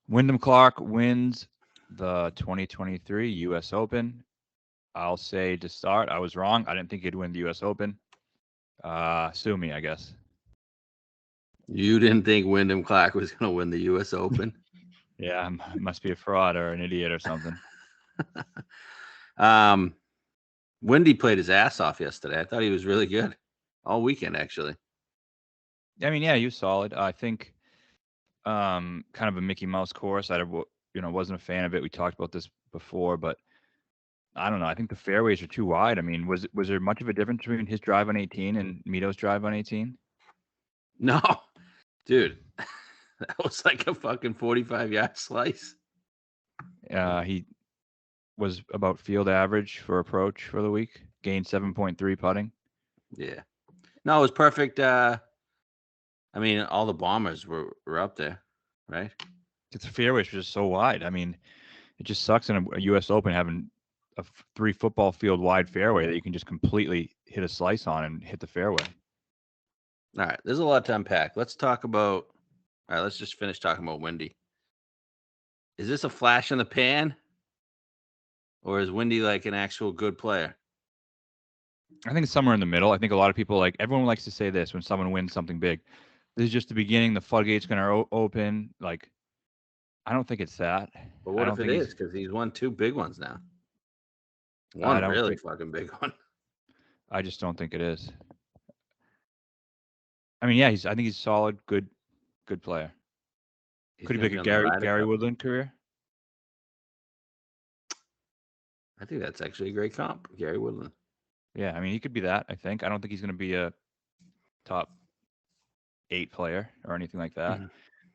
Wyndham Clark wins the 2023 U.S. Open. I'll say to start, I was wrong. I didn't think he'd win the U.S. Open. Sue me, I guess. You didn't think Wyndham Clark was going to win the U.S. Open? Yeah, I must be a fraud or an idiot or something. Wendy played his ass off yesterday. I thought he was really good all weekend, actually. I mean, yeah, he was solid. I think kind of a Mickey Mouse course. Wasn't a fan of it. We talked about this before, but I don't know. I think the fairways are too wide. I mean, was there much of a difference between his drive on 18 and Mito's drive on 18? No, dude, that was like a fucking 45-yard slice. He was about field average for approach for the week. Gained 7.3 putting. Yeah. No, it was perfect. I mean, all the bombers were up there, right? The fairways were just so wide. I mean, it just sucks in a U.S. Open having a 3 football field wide fairway that you can just completely hit a slice on and hit the fairway. All right, there's a lot to unpack. Let's talk about. All right, let's just finish talking about Wendy. Is this a flash in the pan, or is Wendy like an actual good player? I think it's somewhere in the middle. I think a lot of people everyone likes to say this when someone wins something big. This is just the beginning. The floodgate's going to open. Like, I don't think it's that. But what if it is? Because he's won 2 big ones now. One really fucking big one. I just don't think it is. I mean, yeah, I think he's solid, good player. Could he be like a Gary Woodland career? I think that's actually a great comp, Gary Woodland. Yeah, I mean, he could be that, I think. I don't think he's going to be a top 8 player or anything like that.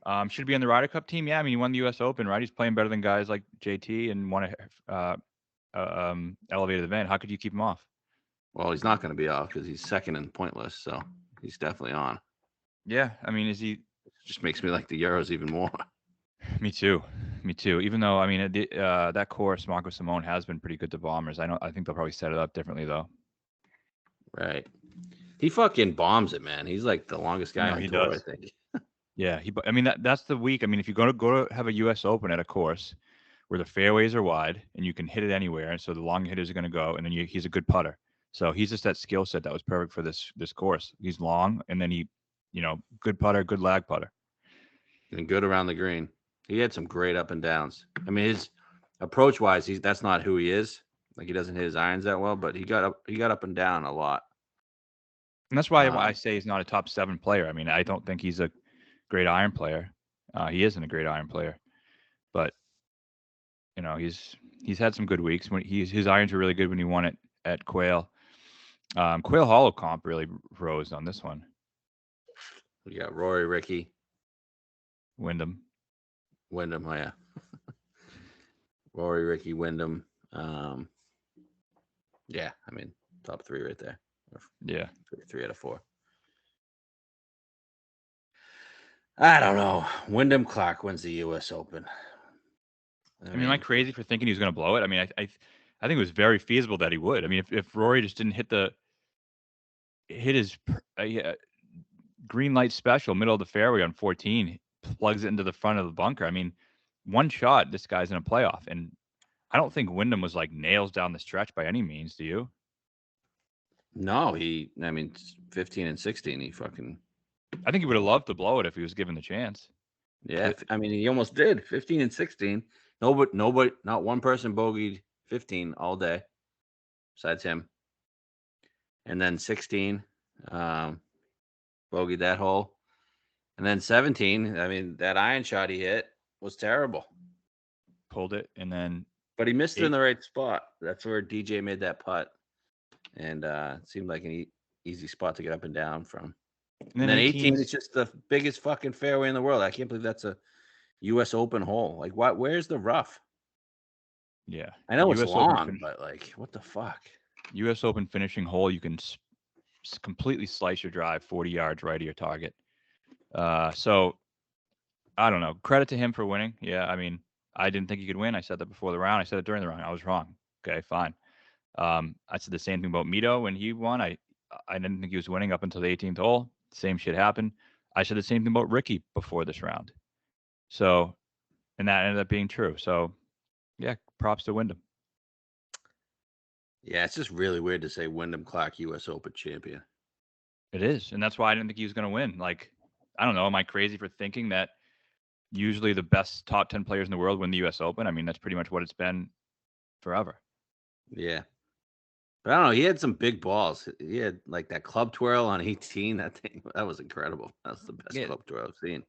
Mm-hmm. Should be on the Ryder Cup team. Yeah, I mean, he won the U.S. Open, right? He's playing better than guys like JT and won a elevated event. How could you keep him off? Well, he's not going to be off because he's second in the point list, so he's definitely on. Yeah, I mean, is he? It just makes me like the Euros even more. Me too. Even though, I mean, that course, Marco Simone has been pretty good to bombers. I think they'll probably set it up differently though. Right. He fucking bombs it, man. He's like the longest guy on tour, does. I think. Yeah, I mean, that's the week. I mean, if you go to have a U.S. Open at a course where the fairways are wide and you can hit it anywhere, and so the long hitters are going to go, and then he's a good putter. So he's just that skill set that was perfect for this course. He's long, and then good putter, good lag putter, and good around the green. He had some great up and downs. I mean, his approach wise, that's not who he is. Like, he doesn't hit his irons that well, but he got up and down a lot. And that's why I say he's not a top 7 player. I mean, I don't think he's a great iron player. He isn't a great iron player, but he's had some good weeks. When his irons were really good when he won it at Quail. Quail Hollow comp really rose on this one. We got Rory, Ricky, Wyndham. Oh yeah. Rory, Ricky, Wyndham. Yeah, I mean, top 3 right there. Yeah, 3 out of 4. I don't know. Wyndham Clark wins the U.S. Open. I mean, am I crazy for thinking he was going to blow it? I mean, I think it was very feasible that he would. I mean, if Rory just didn't hit his green light special middle of the fairway on 14, plugs it into the front of the bunker. I mean, one shot, this guy's in a playoff, and I don't think Wyndham was like nails down the stretch by any means. Do you? No, 15 and 16, he fucking. I think he would have loved to blow it if he was given the chance. Yeah, I mean, he almost did. 15 and 16. Nobody, not one person bogeyed 15 all day, besides him. And then 16, bogeyed that hole. And then 17, I mean, that iron shot he hit was terrible. Pulled it, and then. But he missed it in the right spot. That's where DJ made that putt. And it seemed like an easy spot to get up and down from. And then 18 is just the biggest fucking fairway in the world. I can't believe that's a U.S. Open hole. Like, what? Where's the rough? Yeah. I know it's long, but like, what the fuck? U.S. Open finishing hole, you can completely slice your drive 40 yards right of your target. So, I don't know. Credit to him for winning. Yeah, I mean, I didn't think he could win. I said that before the round. I said it during the round. I was wrong. Okay, fine. I said the same thing about Mito when he won. I didn't think he was winning up until the 18th hole. Same shit happened. I said the same thing about Ricky before this round. So, and that ended up being true. So, yeah, props to Wyndham. Yeah, it's just really weird to say Wyndham Clark U.S. Open champion. It is, and that's why I didn't think he was going to win. Like, I don't know, am I crazy for thinking that usually the best top 10 players in the world win the U.S. Open? I mean, that's pretty much what it's been forever. Yeah. But I don't know. He had some big balls. He had like that club twirl on 18. That was incredible. That was the best club twirl I've seen.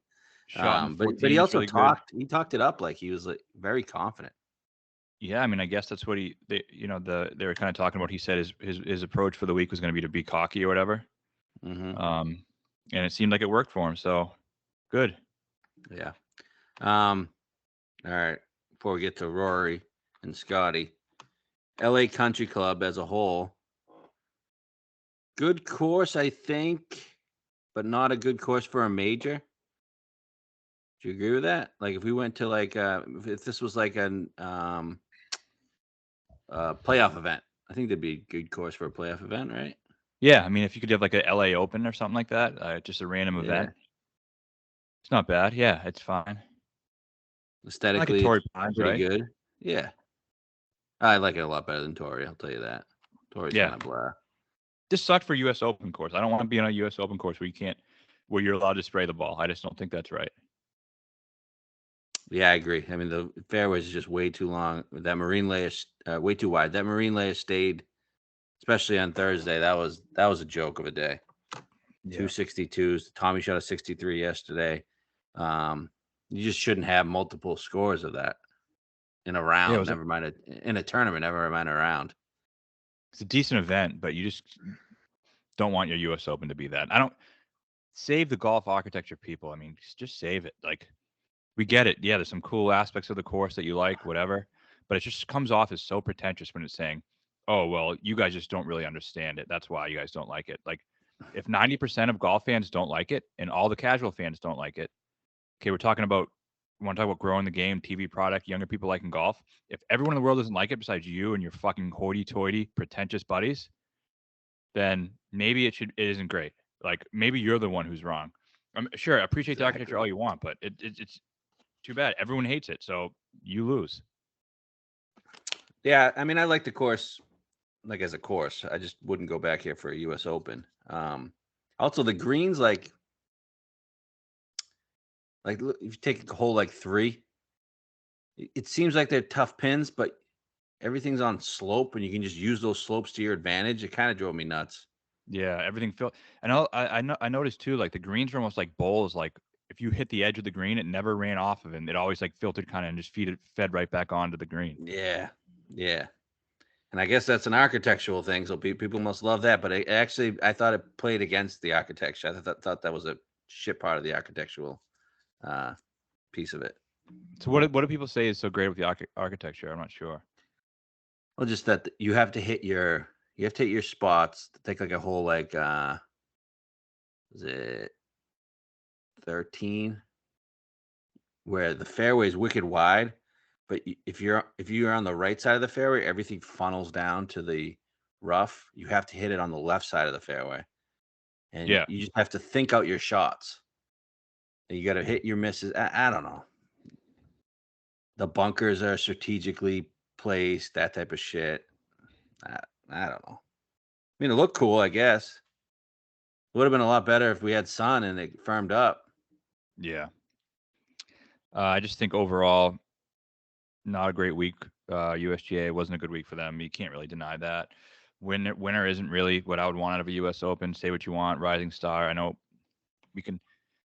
Shot in 14, but he also really good. He talked it up like he was like very confident. Yeah, I mean, I guess that's what they were kind of talking about. He said his approach for the week was going to be cocky or whatever. Mm-hmm. And it seemed like it worked for him. So good. Yeah. All right. Before we get to Rory and Scottie, LA Country Club as a whole, good course, I think, but not a good course for a major. Do you agree with that? Like, if we went to like, if this was like an playoff event, I think that'd be a good course for a playoff event, right? Yeah, I mean, if you could have like a LA Open or something like that, just a random event, it's not bad. Yeah, it's fine. Aesthetically, like it's Pines, pretty right? good. Yeah, I like it a lot better than Torrey. I'll tell you that. Torrey's kind of blah. This sucked for U.S. Open course. I don't want to be on a U.S. Open course where you're allowed to spray the ball. I just don't think that's right. Yeah, I agree. I mean, the fairways is just way too long. That marine layer, way too wide. That marine layer stayed, especially on Thursday. That was a joke of a day. Yeah. 262s. Tommy shot a 63 yesterday. You just shouldn't have multiple scores of that in a round. Never mind in a tournament. Never mind a round. It's a decent event, but you just don't want your U.S. Open to be that. I don't save the golf architecture people. I mean, just save it. Like, we get it. Yeah, there's some cool aspects of the course that you like, whatever. But it just comes off as so pretentious when it's saying, "Oh, well, you guys just don't really understand it. That's why you guys don't like it." Like, if 90% of golf fans don't like it and all the casual fans don't like it, okay, we want to talk about growing the game, TV product, younger people liking golf. If everyone in the world doesn't like it besides you and your fucking hoity-toity, pretentious buddies, then maybe it isn't great. Like, maybe you're the one who's wrong. I'm sure I appreciate the architecture all you want, but it's too bad. Everyone hates it, so you lose. Yeah, I mean, I like the course, like as a course. I just wouldn't go back here for a U.S. Open. Also, the greens, like if you take a hole like 3, it seems like they're tough pins, but everything's on slope, and you can just use those slopes to your advantage. It kind of drove me nuts. Yeah, everything felt. And I noticed too, like the greens are almost like bowls. Like if you hit the edge of the green, it never ran off of it. It always like filtered kind of and just fed right back onto the green. Yeah, yeah. And I guess that's an architectural thing, so people must love that. But I thought it played against the architecture. I thought that was a shit part of the architectural piece of it. So what do people say is so great with the architecture? I'm not sure. Well, just that you have to hit your spots to take like a whole like is it 13 where the fairway is wicked wide, but if you're on the right side of the fairway, everything funnels down to the rough. You have to hit it on the left side of the fairway, and you just have to think out your shots. And you got to hit your misses. I don't know. The bunkers are strategically placed, that type of shit. I don't know. I mean, it looked cool, I guess. It would have been a lot better if we had sun and it firmed up. Yeah. I just think overall, not a great week. USGA wasn't a good week for them. You can't really deny that. Winner isn't really what I would want out of a U.S. Open. Say what you want, rising star. I know we can.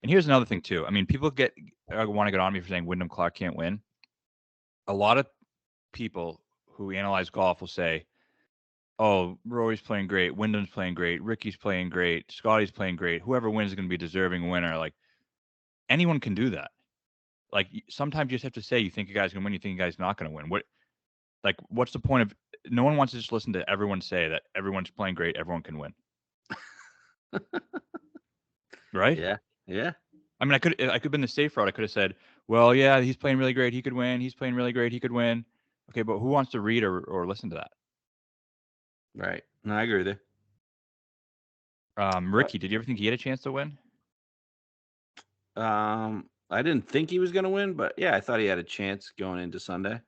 And here's another thing too. I mean, people want to get on me for saying Wyndham Clark can't win. A lot of people who analyze golf will say, "Oh, Rory's playing great, Wyndham's playing great, Ricky's playing great, Scottie's playing great. Whoever wins is going to be a deserving winner." Like, anyone can do that. Like, sometimes you just have to say you think a guy's going to win, you think a guy's not going to win. What's the point of? No one wants to just listen to everyone say that everyone's playing great, everyone can win. Right? Yeah. Yeah. I mean, I could have been the safe route. I could have said, "Well, yeah, he's playing really great. He could win. He's playing really great. He could win." Okay, but who wants to read or listen to that? Right. No, I agree with you. Ricky, did you ever think he had a chance to win? I didn't think he was going to win, but yeah, I thought he had a chance going into Sunday.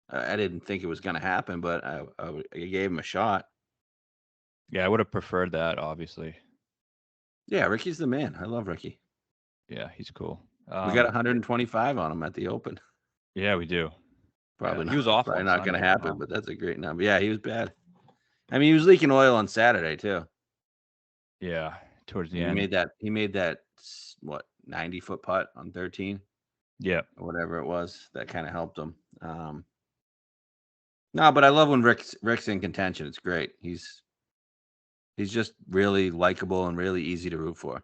I didn't think it was going to happen, but I gave him a shot. Yeah, I would have preferred that, obviously. Yeah, Ricky's the man. I love Ricky. Yeah, he's cool. We got 125 on him at the Open. Yeah, we do. Probably not. He was awful. Probably not going to happen, but that's a great number. Yeah, he was bad. I mean, he was leaking oil on Saturday too. Yeah, towards the end. He made that what 90-foot putt on 13. Yeah, or whatever it was. That kind of helped him. No, but I love when Rick's in contention. It's great. He's just really likable and really easy to root for.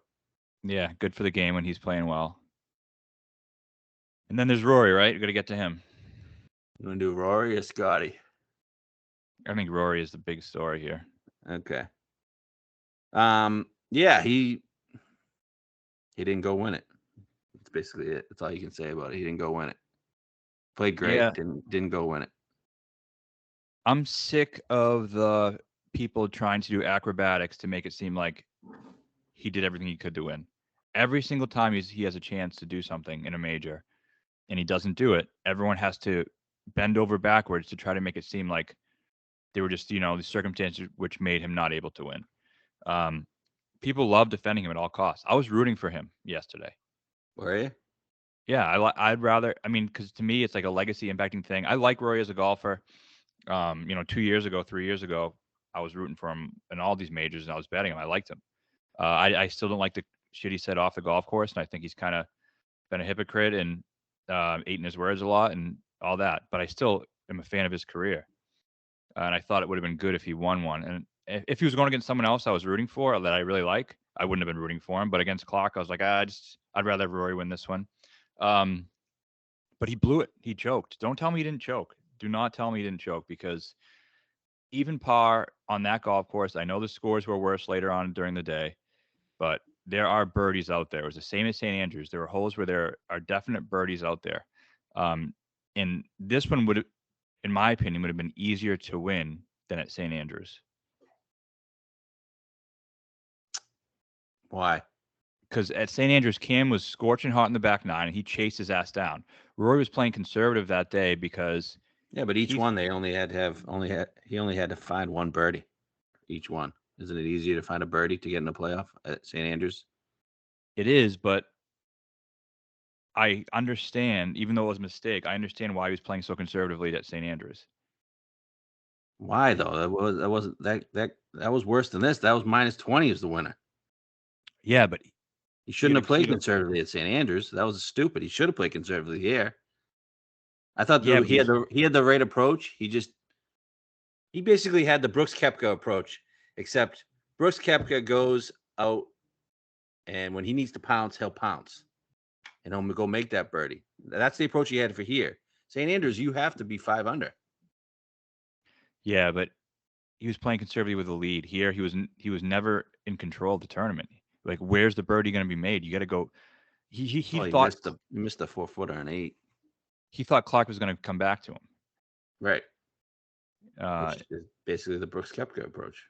Yeah, good for the game when he's playing well. And then there's Rory, right? We're gonna get to him. You want to do Rory or Scottie? I think Rory is the big story here. Okay. Yeah, he didn't go win it. That's basically it. That's all you can say about it. He didn't go win it. Played great. Yeah. Didn't go win it. I'm sick of the people trying to do acrobatics to make it seem like he did everything he could to win. Every single time he has a chance to do something in a major and he doesn't do it, everyone has to bend over backwards to try to make it seem like they were just, the circumstances which made him not able to win. People love defending him at all costs. I was rooting for him yesterday. Were you? Yeah, I'd rather. I mean, because to me, it's like a legacy impacting thing. I like Rory as a golfer. 2 years ago, 3 years ago, I was rooting for him in all these majors, and I was betting him. I liked him. I still don't like the shit he said off the golf course, and I think he's kind of been a hypocrite and eating his words a lot and all that. But I still am a fan of his career, and I thought it would have been good if he won one. And if he was going against someone else I was rooting for that I really like, I wouldn't have been rooting for him. But against Clark, I was like, I'd rather have Rory win this one. But he blew it. He choked. Don't tell me he didn't choke. Do not tell me he didn't choke, because even par on that golf course, I know the scores were worse later on during the day, but there are birdies out there. It was the same as St. Andrews. There were holes where there are definite birdies out there. And this one would, in my opinion, would have been easier to win than at St. Andrews. Why? Because at St. Andrews, Cam was scorching hot in the back nine, and he chased his ass down. Rory was playing conservative that day because but each one he only had to find one birdie. Each one. Isn't it easier to find a birdie to get in the playoff at St. Andrews? It is, but I understand, even though it was a mistake, I understand why he was playing so conservatively at St. Andrews. Why though? That was worse than this. That was -20 as the winner. Yeah, but he shouldn't have played conservatively at St. Andrews. That was stupid. He should have played conservatively here. I thought he had the right approach. He basically had the Brooks Koepka approach, except Brooks Koepka goes out, and when he needs to pounce, he'll pounce, and he'll go make that birdie. That's the approach he had for here. St. Andrews, you have to be 5 under. Yeah, but he was playing conservatively with the lead. Here, he was never in control of the tournament. Like, where's the birdie going to be made? You got to go. He thought he missed the 4-footer on 8. He thought Clark was going to come back to him. Right. Which is basically the Brooks Koepka approach.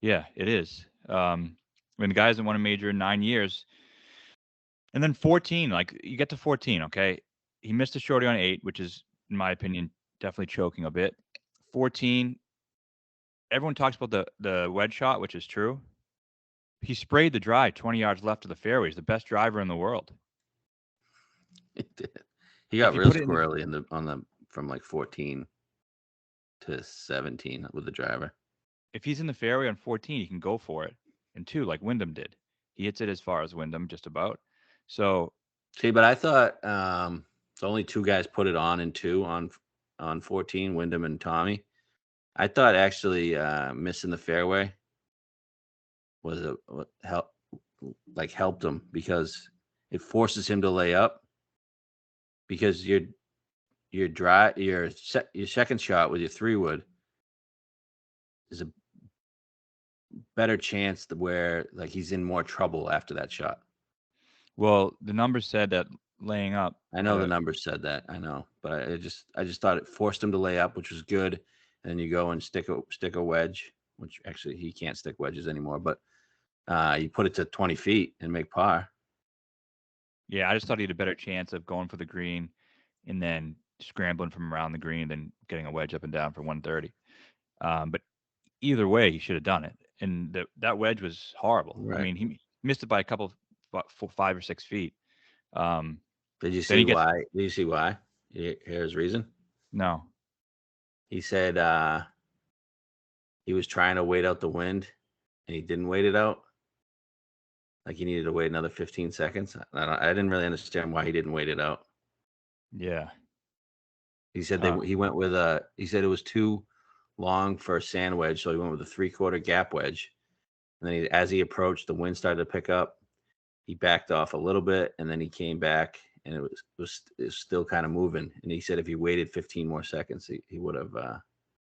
Yeah, it is. When the guy hasn't won a major in 9 years, and then 14, like you get to 14, okay, he missed a shorty on 8, which is, in my opinion, definitely choking a bit. 14, everyone talks about the wedge shot, which is true. He sprayed the drive 20 yards left of the fairway. He's the best driver in the world. He did. He got real squirrely from like 14 to 17 with the driver. If he's in the fairway on 14, he can go for it. And 2, like Wyndham did. He hits it as far as Wyndham, just about. So, but I thought only 2 guys put it on in 2 on 14, Wyndham and Tommy. I thought actually missing the fairway was helped him, because it forces him to lay up, because your second shot with your 3-wood is a better chance where like he's in more trouble after that shot. Well, the numbers said that laying up. I know the numbers said that. I know, but I just thought it forced him to lay up, which was good. And then you go and stick a wedge, which actually he can't stick wedges anymore, but you put it to 20 feet and make par. Yeah, I just thought he had a better chance of going for the green and then scrambling from around the green than getting a wedge up and down for 130. But either way, he should have done it. And that wedge was horrible. Right. I mean, he missed it by a couple, 5 or 6 feet. Did you Then see why? Did you see why? Here's his reason. No. He said he was trying to wait out the wind, and he didn't wait it out. Like he needed to wait another 15 seconds. I didn't really understand why he didn't wait it out. Yeah. He said he went with he said it was too long for a sand wedge, so he went with a 3/4 gap wedge. And then as he approached, the wind started to pick up. He backed off a little bit, and then he came back, and it was still kind of moving. And he said if he waited 15 more seconds, he would have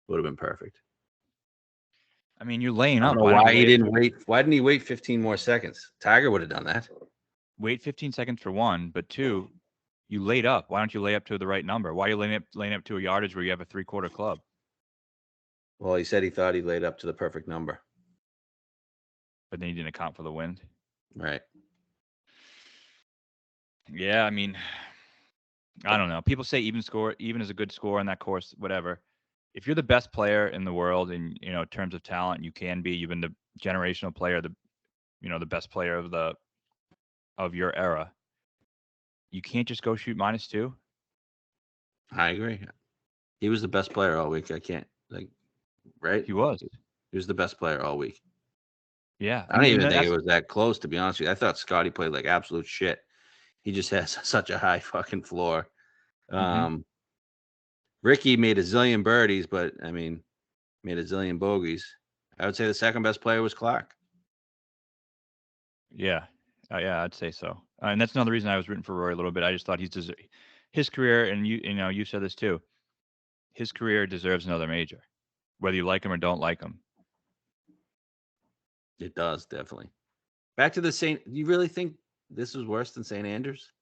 been perfect. I mean, you're laying up. I don't know why he didn't wait. Why didn't he wait 15 more seconds? Tiger would have done that. Wait 15 seconds for one, but two, you laid up. Why don't you lay up to the right number? Why are you laying up to a yardage where you have a 3/4 club? Well, he said he thought he laid up to the perfect number. But then he didn't account for the wind. Right. Yeah, I mean, I don't know. People say even is a good score on that course, whatever. If you're the best player in the world in terms of talent, you can be. You've been the generational player, the best player of your era. You can't just go shoot -2. I agree. He was the best player all week. I can't right? He was. He was the best player all week. Yeah. I don't even think it was that close, to be honest with you. I thought Scottie played like absolute shit. He just has such a high fucking floor. Ricky made a zillion birdies, but I mean, made a zillion bogeys. I would say the second best player was Clark. Yeah. Yeah, I'd say so. And that's another reason I was rooting for Rory a little bit. I just thought his career, and you said this too. His career deserves another major, whether you like him or don't like him. It does, definitely. Back to the St. You really think this was worse than St. Andrews?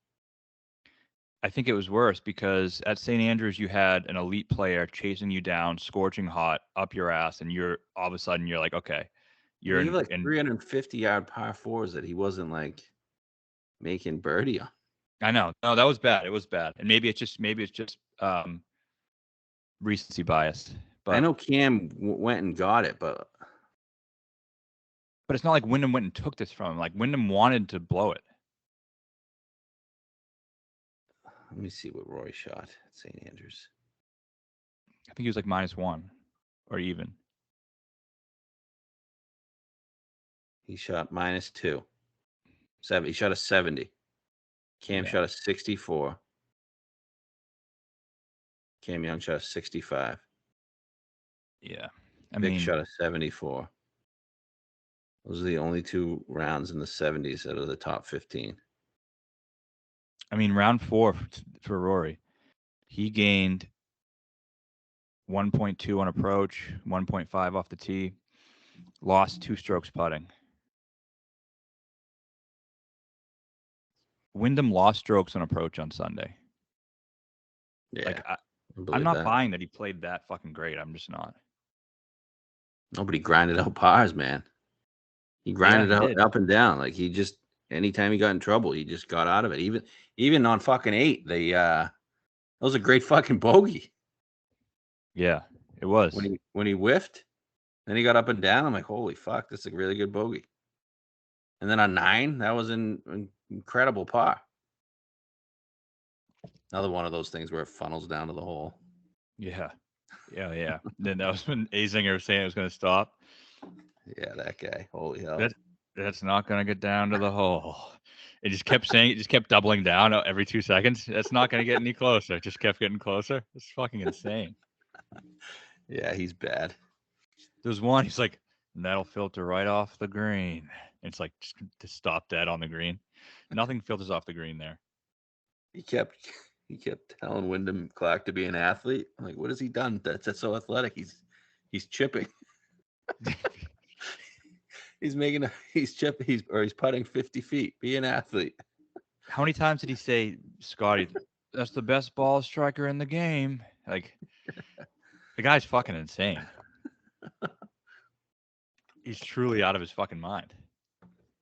I think it was worse because at St. Andrews you had an elite player chasing you down, scorching hot, up your ass, and you're all of a sudden you're like, okay, you're you have 350-yard par fours that he wasn't making birdie on. I know. No, that was bad. It was bad, and maybe it's just recency bias. But I know Cam went and got it, but it's not like Wyndham went and took this from him. Like Wyndham wanted to blow it. Let me see what Roy shot at St. Andrews. I think he was like -1 or even. He shot -2. He shot a 70. Cam shot a 64. Cam Young shot a 65. Yeah. Vic shot a 74. Those are the only two rounds in the 70s out of the top 15. I mean, round 4 for Rory, he gained 1.2 on approach, 1.5 off the tee, lost 2 strokes putting. Wyndham lost strokes on approach on Sunday. Yeah. Like, I'm not buying that he played that fucking great. I'm just not. Nobody grinded out pars, man. He grinded out up and down. Like he just, anytime he got in trouble, he just got out of it. Even on fucking 8, that was a great fucking bogey. Yeah, it was. When he whiffed, then he got up and down. I'm like, holy fuck, this is a really good bogey. And then on 9, that was an incredible par. Another one of those things where it funnels down to the hole. Yeah. Then that was when Azinger was saying it was going to stop. Yeah, that guy. Holy hell. That's not going to get down to the hole. It just kept saying, it just kept doubling down every 2 seconds. That's not going to get any closer. It just kept getting closer. It's fucking insane. Yeah, he's bad. There's one, he's like, that'll filter right off the green. And it's like, just to stop dead on the green. Nothing filters off the green there. He kept telling Wyndham Clark to be an athlete. I'm like, what has he done? That's so athletic. He's chipping. He's putting 50 feet. Be an athlete. How many times did he say, Scottie, that's the best ball striker in the game? Like, the guy's fucking insane. He's truly out of his fucking mind.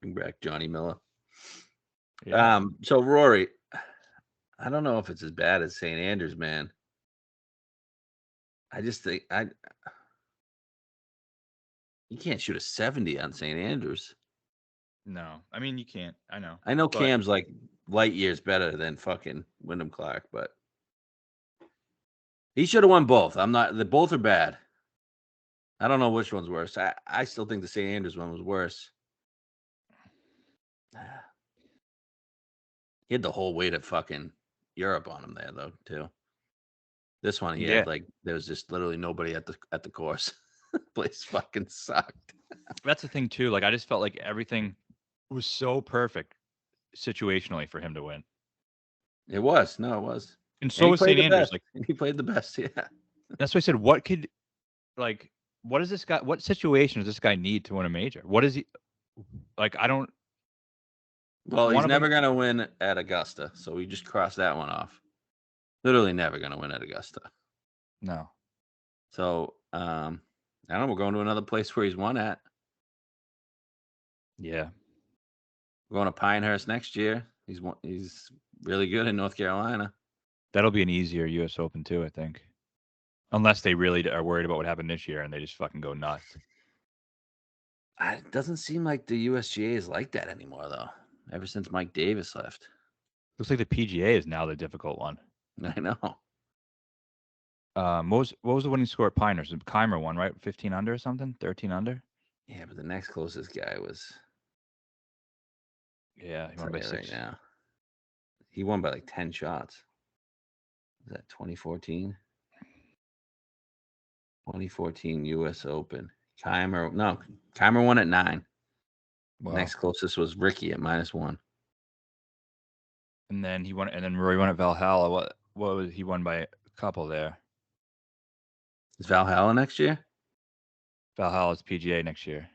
Bring back Johnny Miller. Yeah. So Rory, I don't know if it's as bad as St. Andrews, man. I just think you can't shoot a 70 on St. Andrews. No, I mean you can't. I know. I know But Cam's like light years better than fucking Wyndham Clark, but he should have won both. I'm not. Both are bad. I don't know which one's worse. I still think the St. Andrews one was worse. He had the whole weight of fucking Europe on him there, though, too. This one, he had like there was just literally nobody at the course. Place fucking sucked. That's the thing too. Like I just felt like everything was so perfect situationally for him to win. It was. No, it was. And so was St. Andrews. Like he played the best. Yeah. That's why I said, what does this guy? What situation does this guy need to win a major? What is he like? I don't. Well, he's never going to win at Augusta, so we just crossed that one off. Literally never going to win at Augusta. No. So, I don't know. We're going to another place where he's won at. Yeah. We're going to Pinehurst next year. He's really good in North Carolina. That'll be an easier U.S. Open too, I think. Unless they really are worried about what happened this year and they just fucking go nuts. It doesn't seem like the USGA is like that anymore, though. Ever since Mike Davis left. Looks like the PGA is now the difficult one. I know. What was the winning score at Pinehurst? Keimer won, right? 15 under or something? 13 under? Yeah, but the next closest guy was. Yeah, he won by 6. Right now. He won by like 10 shots. Is that 2014? 2014 U.S. Open. Keimer won at 9. Wow. Next closest was Ricky at -1. And then he won, and then Rory won at Valhalla. What was he won by a couple there? Is Valhalla next year? Valhalla's PGA next year.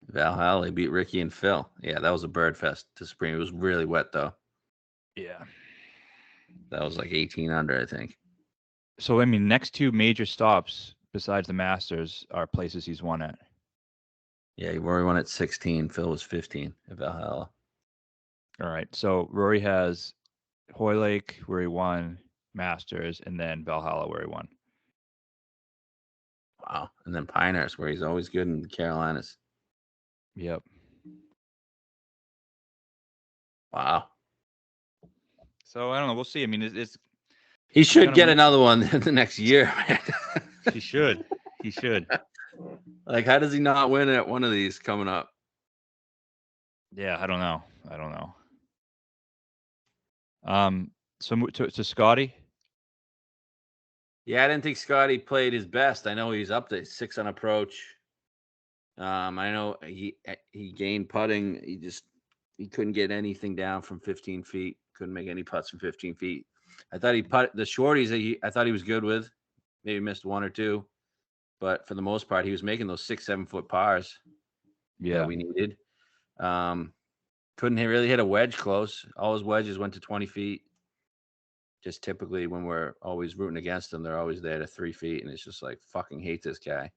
Valhalla beat Ricky and Phil. Yeah, that was a bird fest to spring. It was really wet though. Yeah. That was like 18 under, I think. So I mean, next two major stops besides the Masters are places he's won at. Yeah, Rory won at 16. Phil was 15 at Valhalla. All right. So Rory has Hoylake where he won, Masters, and then Valhalla where he won. Wow. And then Pinehurst where he's always good in the Carolinas. Yep. Wow. So I don't know. We'll see. I mean, he should get another one the next year, man. He should. He should. Like, how does he not win at one of these coming up? Yeah, I don't know. So to Scottie. Yeah, I didn't think Scottie played his best. I know he's up to 6 on approach. I know he gained putting. He couldn't get anything down from 15 feet. Couldn't make any putts from 15 feet. I thought he put the shorties. I thought he was good with. Maybe missed 1 or 2, but for the most part, he was making those 6-7 foot pars. Yeah, that we needed. Couldn't really hit a wedge close. All his wedges went to 20 feet. Just typically when we're always rooting against them, they're always there to 3 feet, and it's just like fucking hate this guy.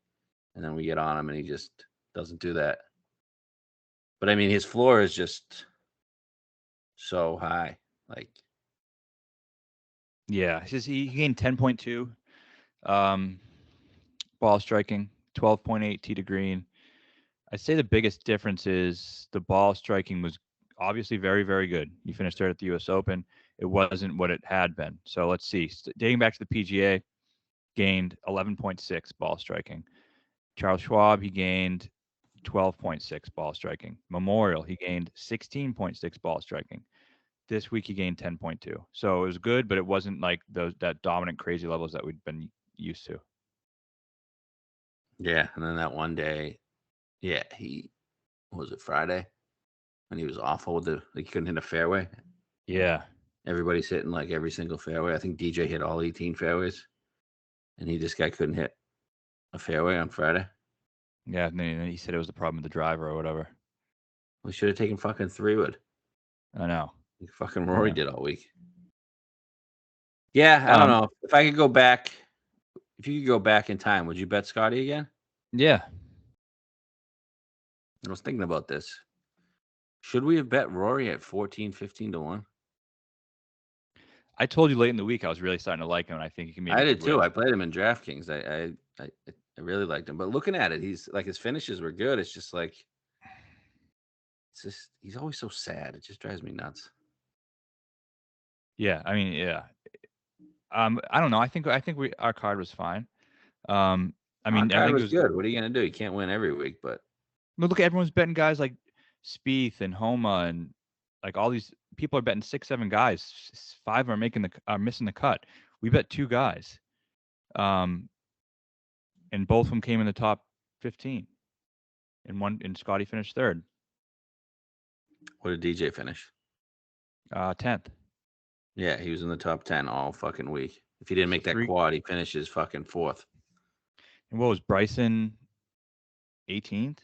And then we get on him, and he just doesn't do that. But I mean, his floor is just so high. Like, yeah, he gained 10.2 ball striking, 12.8 tee to green. I'd say the biggest difference is the ball striking was obviously very, very good. He finished third at the U.S. Open. It wasn't what it had been. So let's see. Dating back to the PGA, gained 11.6 ball striking. Charles Schwab, he gained 12.6 ball striking. Memorial, he gained 16.6 ball striking. This week he gained 10.2. So it was good, but it wasn't like that dominant crazy levels that we'd been used to. Yeah, and then that one day, yeah, was it Friday when he was awful with he couldn't hit a fairway. Yeah, everybody's hitting like every single fairway. I think DJ hit all 18 fairways, and this guy couldn't hit a fairway on Friday. Yeah, and then he said it was the problem with the driver or whatever. We should have taken fucking 3-wood. I know. Like fucking Rory did all week. Yeah, I don't know. If you could go back in time, would you bet Scottie again? Yeah. I was thinking about this. Should we have bet Rory at 14, 15 to 1? I told you late in the week I was really starting to like him, and I think he can maybe. I did too. I played him in DraftKings. I really liked him. But looking at it, he's like his finishes were good. It's just like he's always so sad. It just drives me nuts. Yeah, I mean, yeah. I don't know. I think our card was fine. I mean, Our card I think was it was good. What are you gonna do? You can't win every week, but look, everyone's betting guys like Spieth and Homa and like all these people are betting 6, 7 guys. 5 are missing the cut. We bet 2 guys, and both of them came in the top 15. And Scottie finished third. what did DJ finish? 10th. Yeah, he was in the top 10 all fucking week. If he didn't make that quad, he finishes fucking 4th. And what was Bryson? 18th.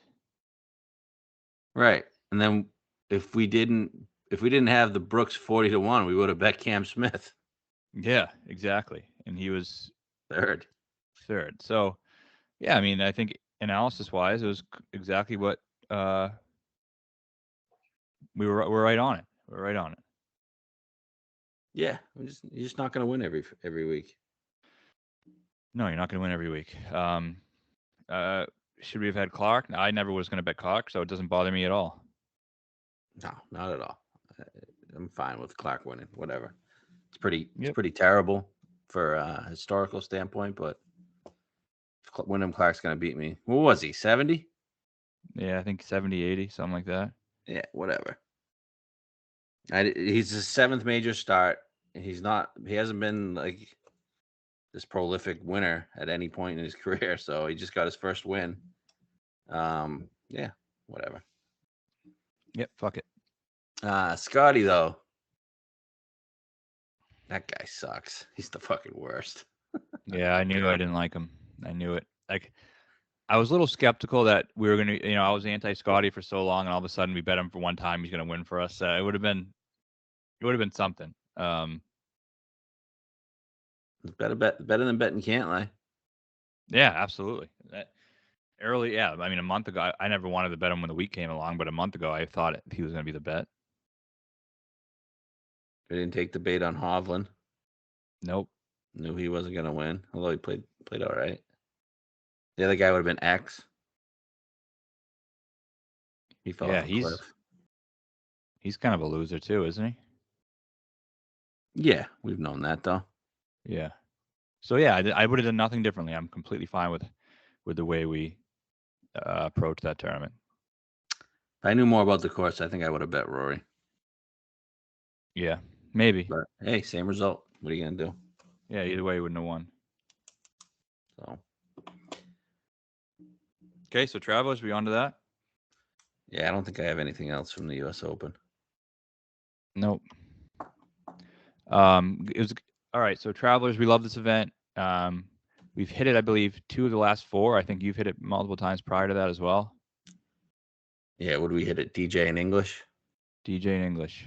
Right, and then if we didn't have the Brooks 40 to 1, we would have bet Cam Smith. Yeah, exactly. And he was third. So, yeah, I mean, I think analysis-wise, it was exactly what we're right on it. We're right on it. Yeah, you're just not going to win every week. No, you're not going to win every week. Should we have had Clark? No, I never was going to bet Clark, so it doesn't bother me at all. No, not at all. I'm fine with Clark winning. Whatever. It's pretty terrible for a historical standpoint, but Wyndham Clark's going to beat me. What was he? 70? Yeah, I think 70, 80, something like that. Yeah, whatever. He's his 7th major start. He hasn't been like this prolific winner at any point in his career, so he just got his first win. Yeah, whatever. Yep, fuck it. Scottie, though, that guy sucks. He's the fucking worst. Yeah, I knew I didn't like him. I knew it. Like, I was a little skeptical that we were going to, I was anti-Scottie for so long, and all of a sudden we bet him for one time he's going to win for us. It would have been something. It's better than betting Cantlay. Yeah, absolutely. I mean, a month ago, I never wanted to bet him when the week came along, but a month ago, I thought he was going to be the bet. We didn't take the bait on Hovland. Nope. Knew he wasn't going to win, although he played all right. The other guy would have been X. He fell off a cliff. He's kind of a loser too, isn't he? Yeah, we've known that though. Yeah. So yeah, I would have done nothing differently. I'm completely fine with the way we approach that tournament. If I knew more about the course, I think I would have bet Rory. Yeah, maybe. But hey, same result. What are you gonna do? Yeah, either way, you wouldn't have won. So. Okay, so Travelers, we on to that? Yeah, I don't think I have anything else from the U.S. Open. Nope. It was all right. So Travelers, we love this event. We've hit it, I believe, 2 of the last 4. I think you've hit it multiple times prior to that as well. Yeah, would we hit it? DJ in English. DJ in English.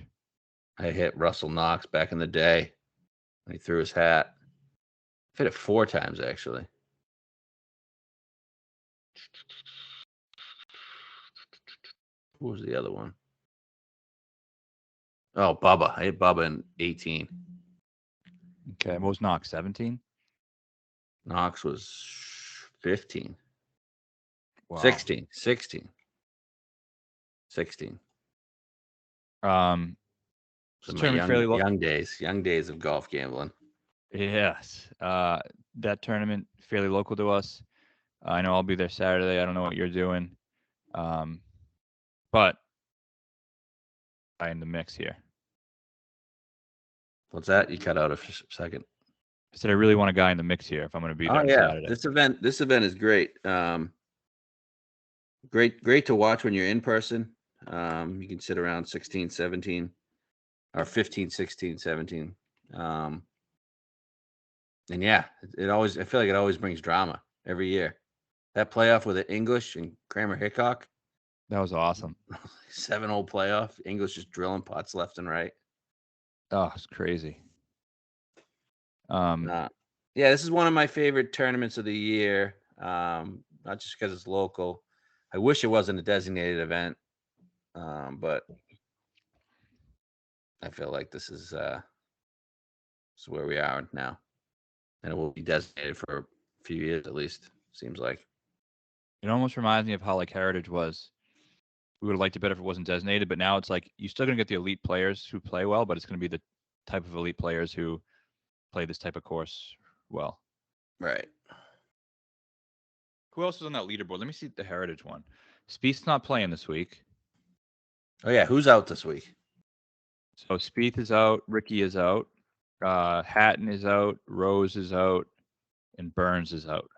I hit Russell Knox back in the day when he threw his hat. I've hit it 4 times actually. What was the other one? Oh, Bubba. I hit Bubba in 18. Okay, what was Knox? 17? Knox was 15. Wow. 16. So my young days of golf gambling. Yes. That tournament fairly local to us. I know I'll be there Saturday. I don't know what you're doing. But I'm in the mix here. What's that? You cut out a second. I said I really want a guy in the mix here if I'm going to be there Saturday. This event is great. Great to watch when you're in person. You can sit around 16, 17 or 15, 16, 17. And yeah, I feel like it always brings drama every year. That playoff with the English and Kramer Hickok. That was awesome. 7-hole playoff. English just drilling putts left and right. Oh, it's crazy. Yeah, this is one of my favorite tournaments of the year. Not just because it's local. I wish it wasn't a designated event. But I feel like this is where we are now, and it will be designated for a few years at least. Seems like it almost reminds me of how like Heritage was. We would have liked it better if it wasn't designated, but now it's like you're still going to get the elite players who play well, but it's going to be the type of elite players who play this type of course well. Right. Who else is on that leaderboard? Let me see the Heritage one. Spieth's not playing this week. Oh yeah, who's out this week? So Spieth is out, Ricky is out, Hatton is out, Rose is out, and Burns is out.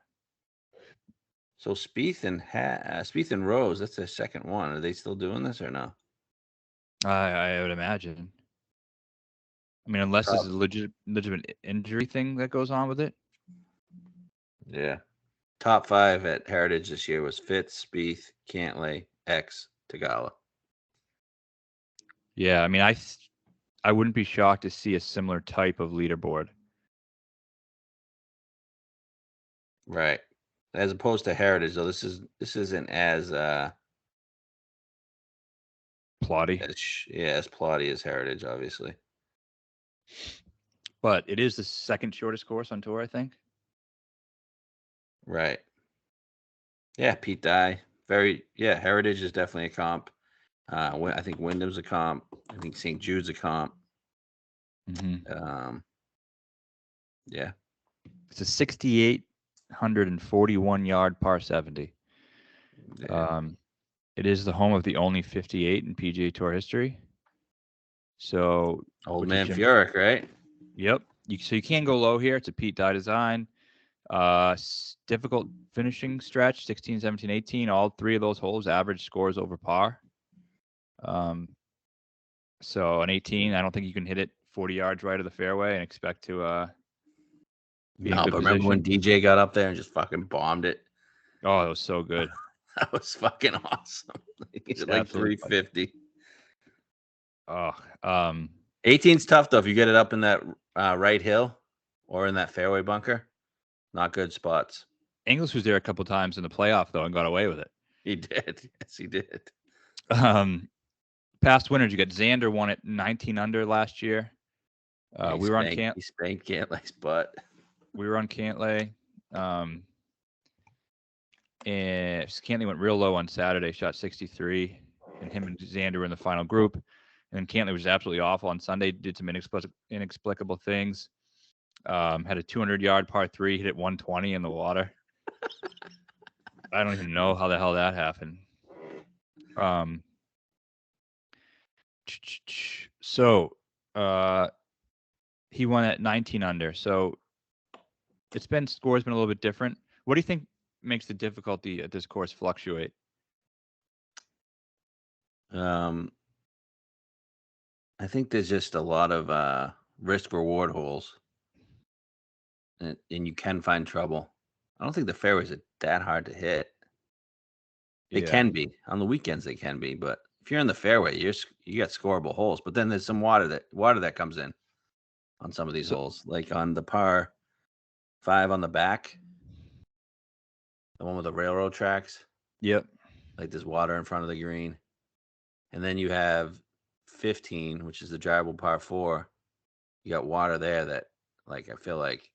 So Spieth and Rose, that's their second one. Are they still doing this or no? I would imagine. I mean, unless there's a legitimate injury thing that goes on with it. Yeah. Top 5 at Heritage this year was Fitz, Spieth, Cantlay, X, Tagala. Yeah, I mean, I wouldn't be shocked to see a similar type of leaderboard. Right. As opposed to Heritage, though, this isn't as plotty. As plotty as Heritage, obviously. But it is the second shortest course on tour, I think. Right. Yeah, Pete Dye. Heritage is definitely a comp. I think Wyndham's a comp. I think St. Jude's a comp. Mm-hmm. Yeah. It's a 6,841 yard par 70. Yeah. It is the home of the only 58 in PGA Tour history. So Old man Furyk, right? Yep. So you can't go low here. It's a Pete Dye design. Difficult finishing stretch, 16, 17, 18. All 3 of those holes average scores over par. So on 18, I don't think you can hit it 40 yards right of the fairway and expect to be in good position. Remember when DJ got up there and just fucking bombed it? Oh, it was so good. That was fucking awesome. He hit like 350. Oh, 18's tough though. If you get it up in that right hill or in that fairway bunker, not good spots. Inglis was there a couple times in the playoff though and got away with it. He did. Yes, he did. Past winners, you got Xander won at 19 under last year. We were on He spanked Cantlay's butt. We were on Cantlay. And Cantlay went real low on Saturday, shot 63, and him and Xander were in the final group. And then Cantlay was absolutely awful on Sunday, did some inexplicable things. Had a 200-yard par 3, hit it 120 in the water. I don't even know how the hell that happened. So he won at 19 under. So score's been a little bit different. What do you think makes the difficulty at this course fluctuate? I think there's just a lot of risk reward holes, and you can find trouble. I don't think the fairways are that hard to hit. They can be on the weekends. They can be, but if you're in the fairway, you got scoreable holes. But then there's some water that comes in on some of these holes, like on the par 5 on the back, the one with the railroad tracks. Yep. Like there's water in front of the green, and then you have 15, which is the drivable par 4. You got water there that, like, I feel like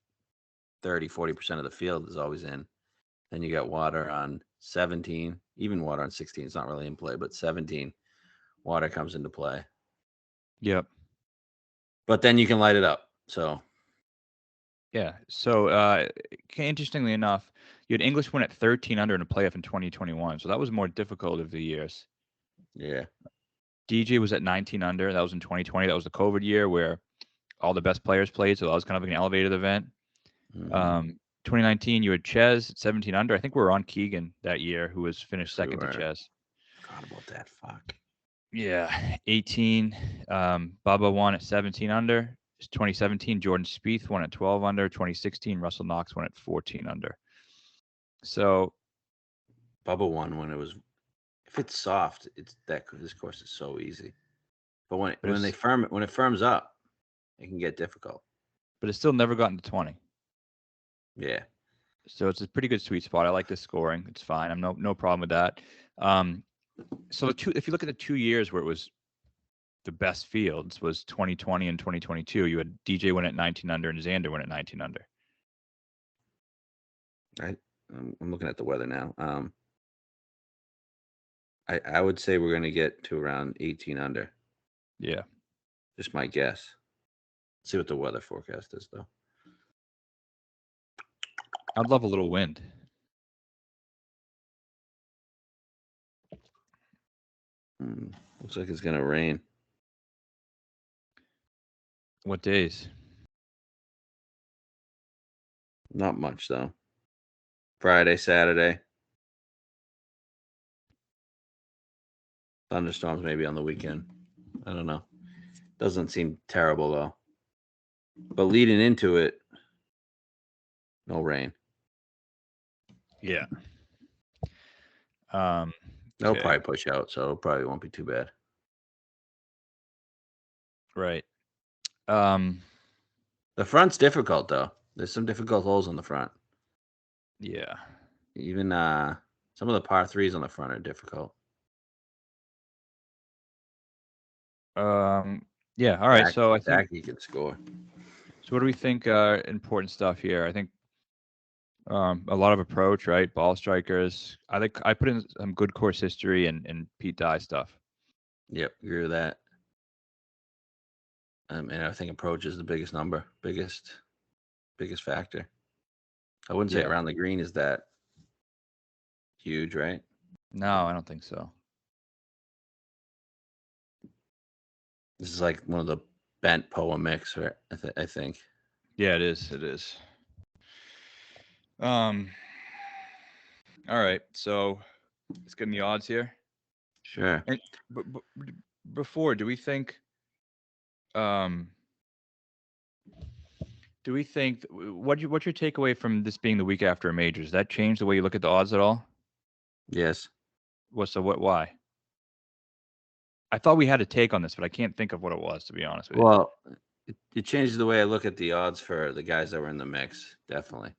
30-40% of the field is always in. Then you got water on 17, even water on 16. It's not really in play, but 17, water comes into play. Yep. But then you can light it up. So. Yeah. So interestingly enough, you had English win at 13 under in a playoff in 2021. So that was more difficult of the years. Yeah. DJ was at 19 under. That was in 2020. That was the COVID year where all the best players played. So that was kind of like an elevated event. Mm-hmm. 2019, you had Ches at 17 under. I think we were on Keegan that year, who was finished second to Ches. Forgot about that. Fuck. Yeah. 18. Bubba won at 17 under. 2017, Jordan Spieth won at 12 under. 2016, Russell Knox won at 14 under. So Bubba won when it was, if it's soft, this course is so easy. But when it firms up, it can get difficult. But it's still never gotten to 20. Yeah. So it's a pretty good sweet spot. I like the scoring. It's fine. I'm no problem with that. So if you look at the 2 years where it was the best fields was 2020 and 2022. You had DJ win at 19 under and Xander win at 19 under. I'm looking at the weather now. I would say we're going to get to around 18 under. Yeah. Just my guess. Let's see what the weather forecast is, though. I'd love a little wind. Looks like it's going to rain. What days? Not much, though. Friday, Saturday. Thunderstorms maybe on the weekend. I don't know. Doesn't seem terrible, though. But leading into it, no rain. Yeah. They'll probably push out, so it probably won't be too bad. Right. The front's difficult, though. There's some difficult holes on the front. Yeah. Even some of the par threes on the front are difficult. Yeah. All right. So I think he can score. So what do we think? Important stuff here. I think a lot of approach, right? Ball strikers. I put in some good course history and Pete Dye stuff. Yep, agree with that. And I think approach is the biggest number, biggest factor. I wouldn't say around the green is that huge, right? No, I don't think so. This is like one of the bent poem mix, right? I think. Yeah, it is. It is. All right. So let's get in the odds here. Sure. And before, do we think what's your takeaway from this being the week after a major? Does that change the way you look at the odds at all? Yes. Why? I thought we had a take on this, but I can't think of what it was, to be honest with you. Well, it changes the way I look at the odds for the guys that were in the mix, definitely.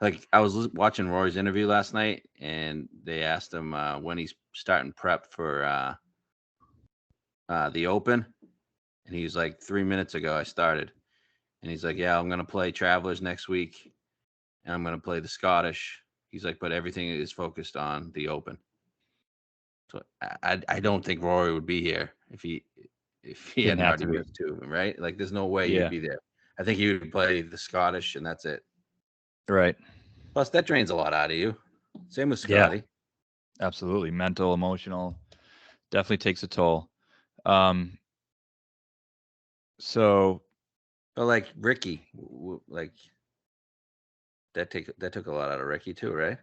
Like I was watching Rory's interview last night, and they asked him when he's starting prep for the Open, and he's like 3 minutes ago I started, and he's like, yeah, I'm gonna play Travelers next week, and I'm gonna play the Scottish. He's like, but everything is focused on the Open. So I don't think Rory would be here if he hadn't already moved to him, right? Like there's no way he'd be there. I think he would play the Scottish, and that's it. Right. Plus, that drains a lot out of you. Same with Scottie. Yeah, absolutely. Mental, emotional, definitely takes a toll. So, but like Ricky, like that took a lot out of Ricky too, right?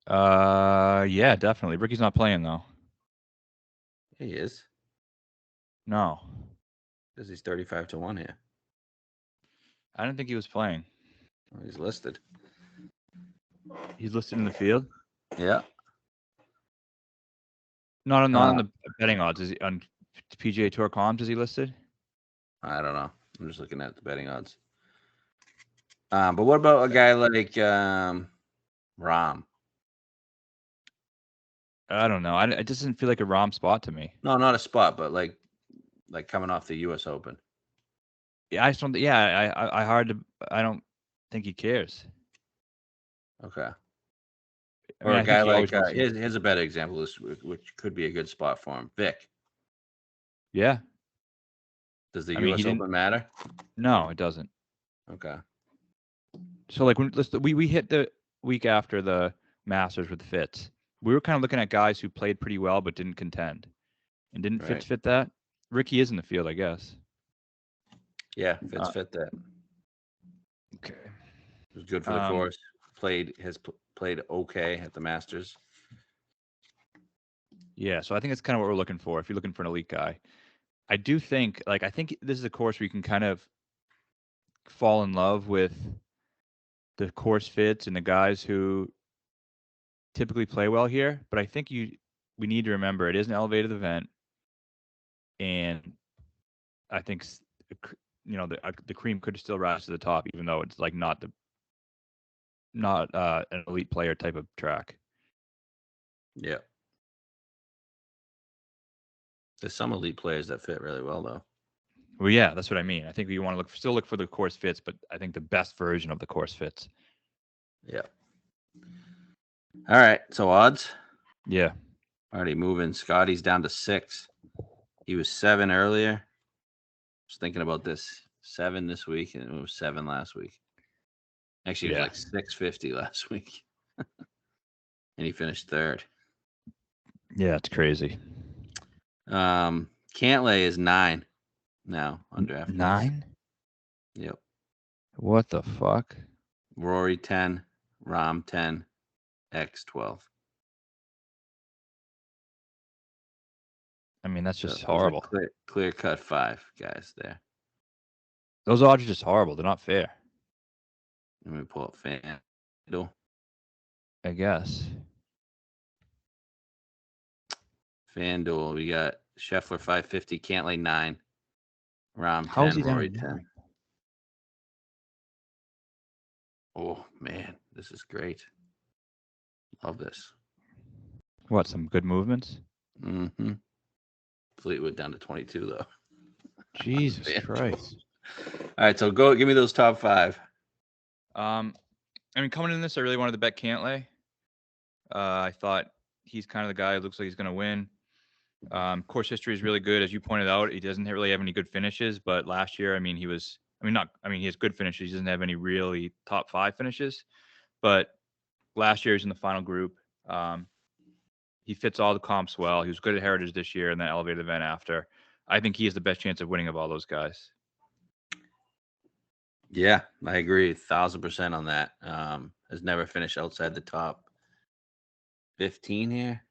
Yeah, definitely. Ricky's not playing though. He is. No, because he's 35-1 here. I didn't think he was playing. Well, he's listed. He's listed in the field. Yeah. Not on the betting odds. Is he on PGA Tour comms? Is he listed? I don't know. I'm just looking at the betting odds. But what about a guy like Rahm? I don't know. It doesn't feel like a Rahm spot to me. No, not a spot, but like coming off the U.S. Open. Yeah, I just don't. Yeah, I don't think he cares. Okay. Or a guy like here's a better example, which could be a good spot for him. Vic. Yeah. Does the U.S. Open matter? No, it doesn't. Okay. So like we hit the week after the Masters with Fitz. We were kind of looking at guys who played pretty well but didn't contend, and didn't Fitz fit that. Ricky is in the field, I guess. Yeah, Fitz fit that. Okay. It was good for the course. Has played okay at the Masters. Yeah, so I think that's kind of what we're looking for. If you're looking for an elite guy, I do think I think this is a course where you can kind of fall in love with the course fits and the guys who typically play well here. But I think we need to remember it is an elevated event, and I think the cream could still rise to the top, even though it's like not an elite player type of track. Yeah. There's some elite players that fit really well, though. Well, yeah, that's what I mean. I think you want to still look for the course fits, but I think the best version of the course fits. Yeah. All right. So odds? Yeah. Already moving. Scottie's down to 6. He was 7 earlier. I was thinking about this. 7 this week, and it was 7 last week. Actually, it was like 650 last week. And he finished 3rd. Yeah, it's crazy. Cantlay is 9 now on DraftKings. 9? Yep. What the fuck? Rory 10, Rahm 10, X 12. I mean, that's just horrible. Clear cut 5 guys there. Those odds are just horrible. They're not fair. Let me pull up FanDuel. I guess. FanDuel, we got Scheffler 550, Cantlay 9, Rahm 10, How is he Rory down 10. Oh man, this is great. Love this. What? Some good movements? Mm-hmm. Fleetwood down to 22 though. Jesus Christ. All right, so give me those top 5. I mean, coming in this, I really wanted to bet Cantlay. I thought he's kind of the guy who looks like he's going to win. Course history is really good, as you pointed out. He doesn't really have any good finishes, but last year, I mean, he has good finishes. He doesn't have any really top 5 finishes, but last year he was in the final group. He fits all the comps well. He was good at Heritage this year and then elevated event after. I think he has the best chance of winning of all those guys. Yeah, I agree 1,000% on that. Has never finished outside the top 15 here.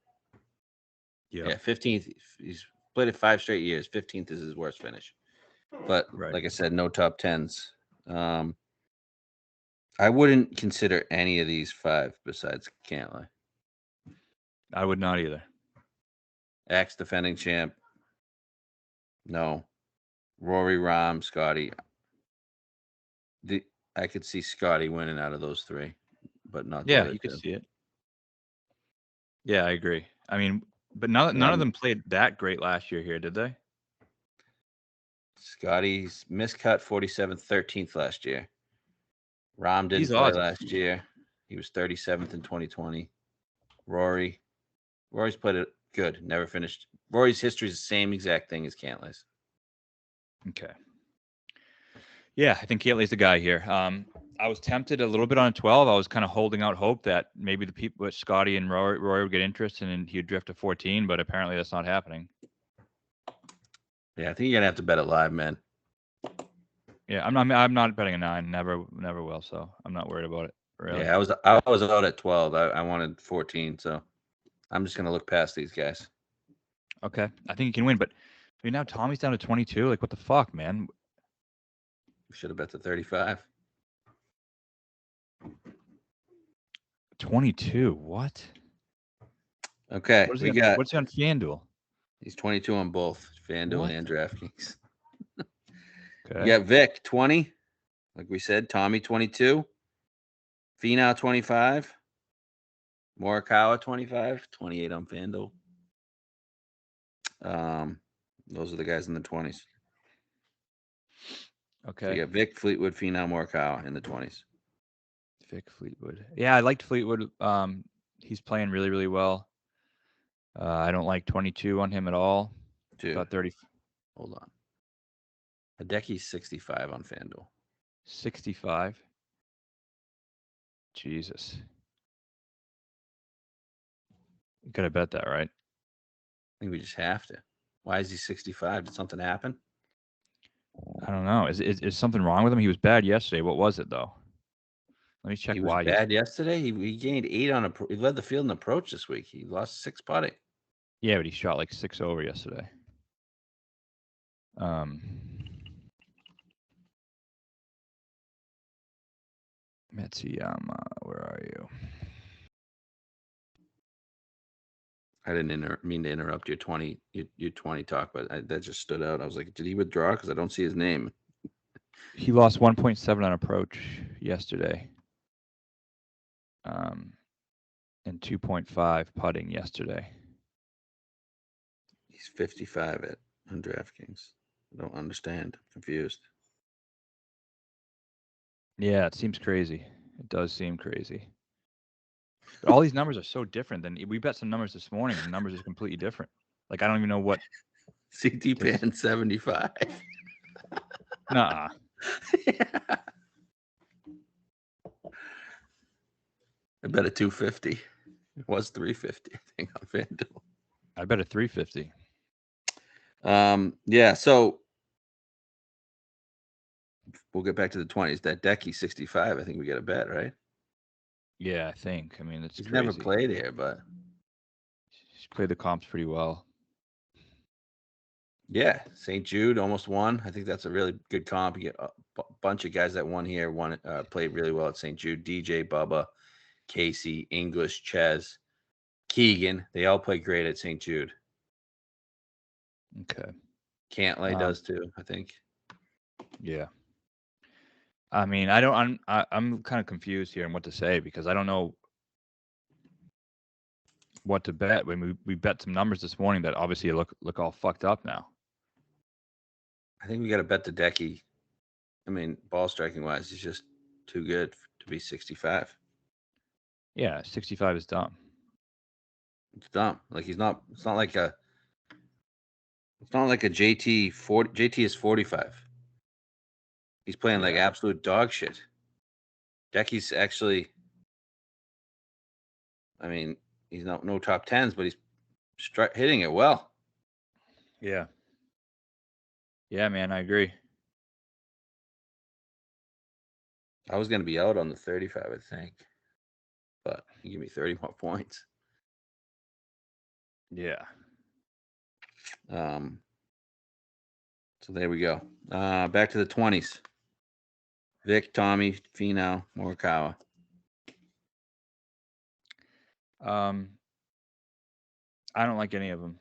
Yeah, 15th. He's played it 5 straight years. 15th is his worst finish. But like I said, no top 10s. I wouldn't consider any of these 5 besides Cantlay. I would not either. X defending champ. No. Rory, Rahm, Scottie. I could see Scottie winning out of those 3, but not the other you could 2. see it. Yeah, I agree. I mean, but none of them played that great last year here, did they? Scottie's miscut 47th, 13th last year. Rahm didn't play last year. He was 37th in 2020. Rory's played it good. Never finished. Rory's history is the same exact thing as Cantlay's. Okay. Yeah, I think Cantlay's the guy here. I was tempted a little bit on 12. I was kind of holding out hope that maybe the people with Scottie and Rory would get interested and he'd drift to 14, but apparently that's not happening. Yeah, I think you're gonna have to bet it live, man. Yeah, I'm not betting a 9. Never will. So I'm not worried about it. Really. Yeah, I was out at 12. I wanted 14, so I'm just gonna look past these guys. Okay, I think he can win, but I mean now Tommy's down to 22. Like what the fuck, man? We should have bet the 35. 22. What? Okay, what's he on FanDuel? He's 22 on both FanDuel and DraftKings. Okay. You got Vic 20, like we said. Tommy 22. Finau 25. Morikawa 25. 28 on FanDuel. Those are the guys in the 20s. Okay. So you got Vic, Fleetwood, Finau, Morikawa in the 20s. Vic Fleetwood. Yeah, I liked Fleetwood. He's playing really, really well. I don't like 22 on him at all. Dude, about 30. Hold on. Hideki's 65 on FanDuel. 65. Jesus. You gotta bet that, right? I think we just have to. Why is he 65? Did something happen? I don't know. Is something wrong with him? He was bad yesterday. What was it though? Let me check he was why. Bad yesterday. He gained 8 on he led the field in approach this week. He lost 6 putting. Yeah, but he shot like 6 over yesterday. Matsuyama, where are you? I didn't mean to interrupt your 20 talk, but that just stood out. I was like, did he withdraw? Because I don't see his name. He lost 1.7 on approach yesterday. And 2.5 putting yesterday. he's 55 on DraftKings. I don't understand. I'm confused. Yeah, it seems crazy. It does seem crazy. But all these numbers are so different. Than we bet some numbers this morning, and the numbers are completely different. Like I don't even know what. CT Pan 75. Nuh-uh. Yeah. I bet a 250. It was 350, I think, on FanDuel. I bet a 350. Yeah, so we'll get back to the 20s. That Decky 65, I think we get a bet, right? Yeah, I think. I mean, it's He's crazy. never played here, but He's played the comps pretty well. Yeah, St. Jude almost won. I think that's a really good comp. You get a bunch of guys that won here, played really well at St. Jude. DJ, Bubba, Casey, English, Ches, Keegan. They all play great at St. Jude. Okay. Cantlay does too, I think. Yeah. I mean, I'm kind of confused here on what to say because I don't know what to bet. When we bet some numbers this morning that obviously look all fucked up now. I think we got to bet the Decky. I mean, ball striking wise, he's just too good to be 65. Yeah, 65 is dumb. It's dumb. Like he's not. It's not like a. It's not like a JT 40. JT is 45. He's playing like absolute dog shit. Decky's actually. I mean, he's no top tens, but he's hitting it well. Yeah. Yeah, man, I agree. I was going to be out on the 35, I think. But you give me 30 more points. Yeah. So there we go. Back to the 20s. Vic, Tommy, Finau, Morikawa. I don't like any of them.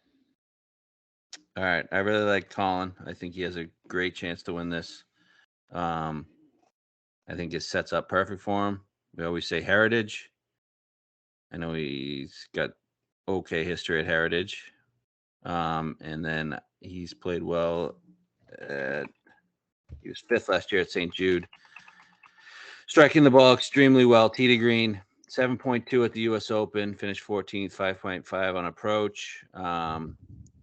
All right. I really like Colin. I think he has a great chance to win this. I think it sets up perfect for him. We always say Heritage. I know he's got okay history at Heritage. And then he's played well. He was 5th last year at St. Jude. Striking the ball extremely well. Tee to green, 7.2 at the U.S. Open. Finished 14th, 5.5 on approach.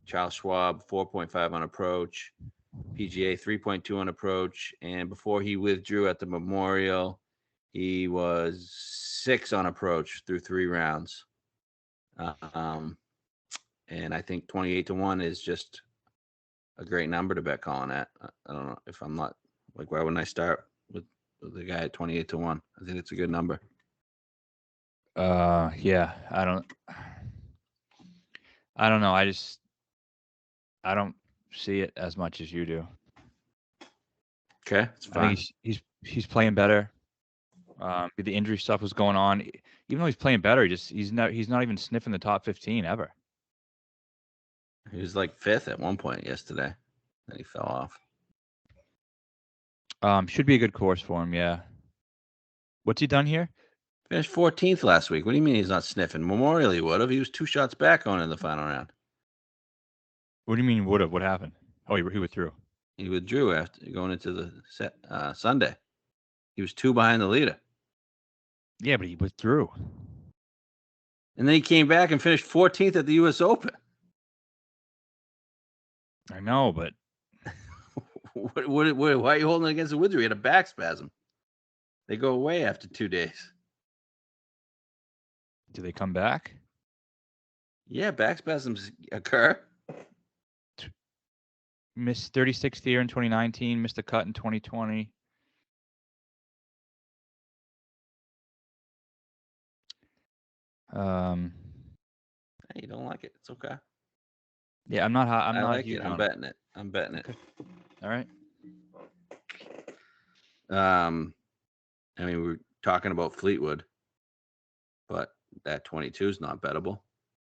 Charles Schwab, 4.5 on approach. PGA, 3.2 on approach. And before he withdrew at the Memorial, he was 6 on approach through 3 rounds. And I think 28-1 is just a great number to bet Colin at. I don't know if I'm not like, why wouldn't I start with the guy at 28-1? I think it's a good number. Yeah, I don't know. I don't see it as much as you do. Okay, it's fine. I think he's playing better. The injury stuff was going on. Even though he's playing better, he's not even sniffing the top 15 ever. He was like 5th at one point yesterday. Then he fell off. Should be a good course for him, yeah. What's he done here? Finished 14th last week. What do you mean he's not sniffing? Memorial he would have. He was 2 shots back going in the final round. What do you mean would have? What happened? Oh, he withdrew. He withdrew after going into the Sunday. He was 2 behind the leader. Yeah, but he withdrew. And then he came back and finished 14th at the U.S. Open. I know, but why are you holding it against the withdrew? He had a back spasm. They go away after 2 days. Do they come back? Yeah, back spasms occur. Missed 36th year in 2019. Missed a cut in 2020. You don't like it. It's okay. Yeah, I'm not. I'm not like it. I'm betting it. I'm betting it. All right. I mean, we're talking about Fleetwood, but that 22 is not bettable.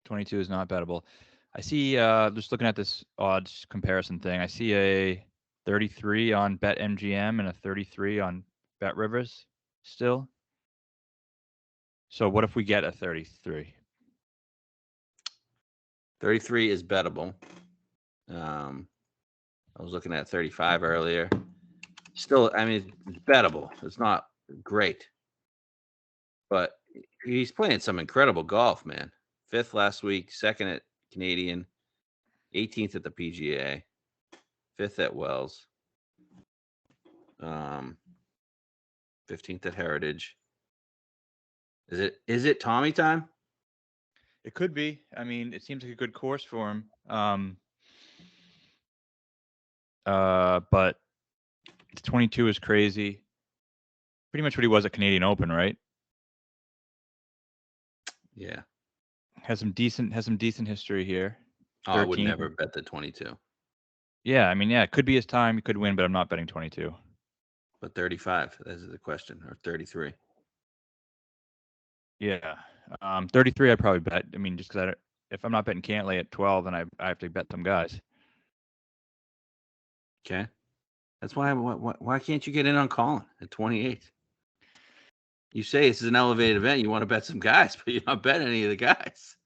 22 is not bettable. I see. Just looking at this odds comparison thing, I see a 33 on BetMGM and a 33 on BetRivers still. So what if we get a 33? 33 is bettable. I was looking at 35 earlier. Still, I mean, it's bettable. It's not great, but he's playing some incredible golf, man. 5th last week, 2nd at Canadian, 18th at the PGA, 5th at Wells, 15th at Heritage. Is it Tommy time? It could be. I mean, it seems like a good course for him. But 22 is crazy. Pretty much what he was at Canadian Open, right? Yeah. Has some decent history here. Oh, I would never bet the 22. Yeah, I mean, yeah, it could be his time. He could win, but I'm not betting 22. But 35, that's the question, or 33. Yeah. 33, I'd probably bet. I mean, just because if I'm not betting Cantlay at 12, then I have to bet some guys. Okay. That's why can't you get in on Colin at 28? You say this is an elevated event. You want to bet some guys, but you're not betting any of the guys.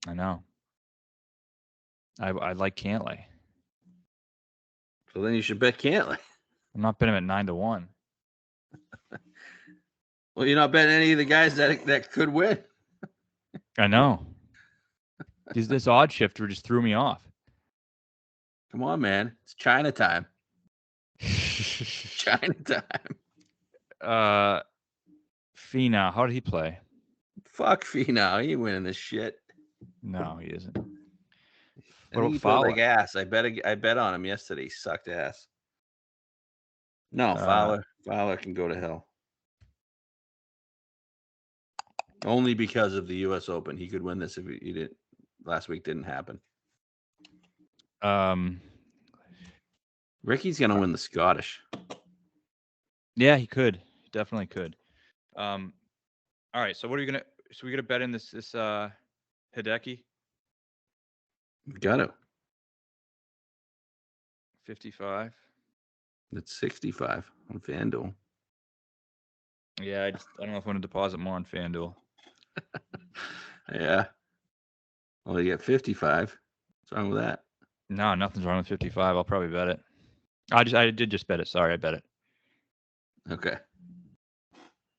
I know. I like Cantlay. So then you should bet Cantlay. I'm not betting him at 9-1. Well, you're not betting any of the guys that could win. I know. This odd shifter just threw me off. Come on, man. It's China time. China time. Finau, how did he play? Fuck Finau. He ain't winning this shit. No, he isn't. I think he played like ass. I bet on him yesterday. He sucked ass. No, Fowler can go to hell. Only because of the U.S. Open. He could win this if he did. Last week didn't happen. Ricky's gonna win the Scottish. Yeah, he could. He definitely could. All right. So what are we gonna? So we gonna bet in this Hideki? Got to. 55. It's 65 on FanDuel. Yeah, I don't know if I want to deposit more on FanDuel. Yeah. Well, you get 55. What's wrong with that? No, nothing's wrong with 55. I'll probably bet it. I did just bet it. Sorry, I bet it. Okay.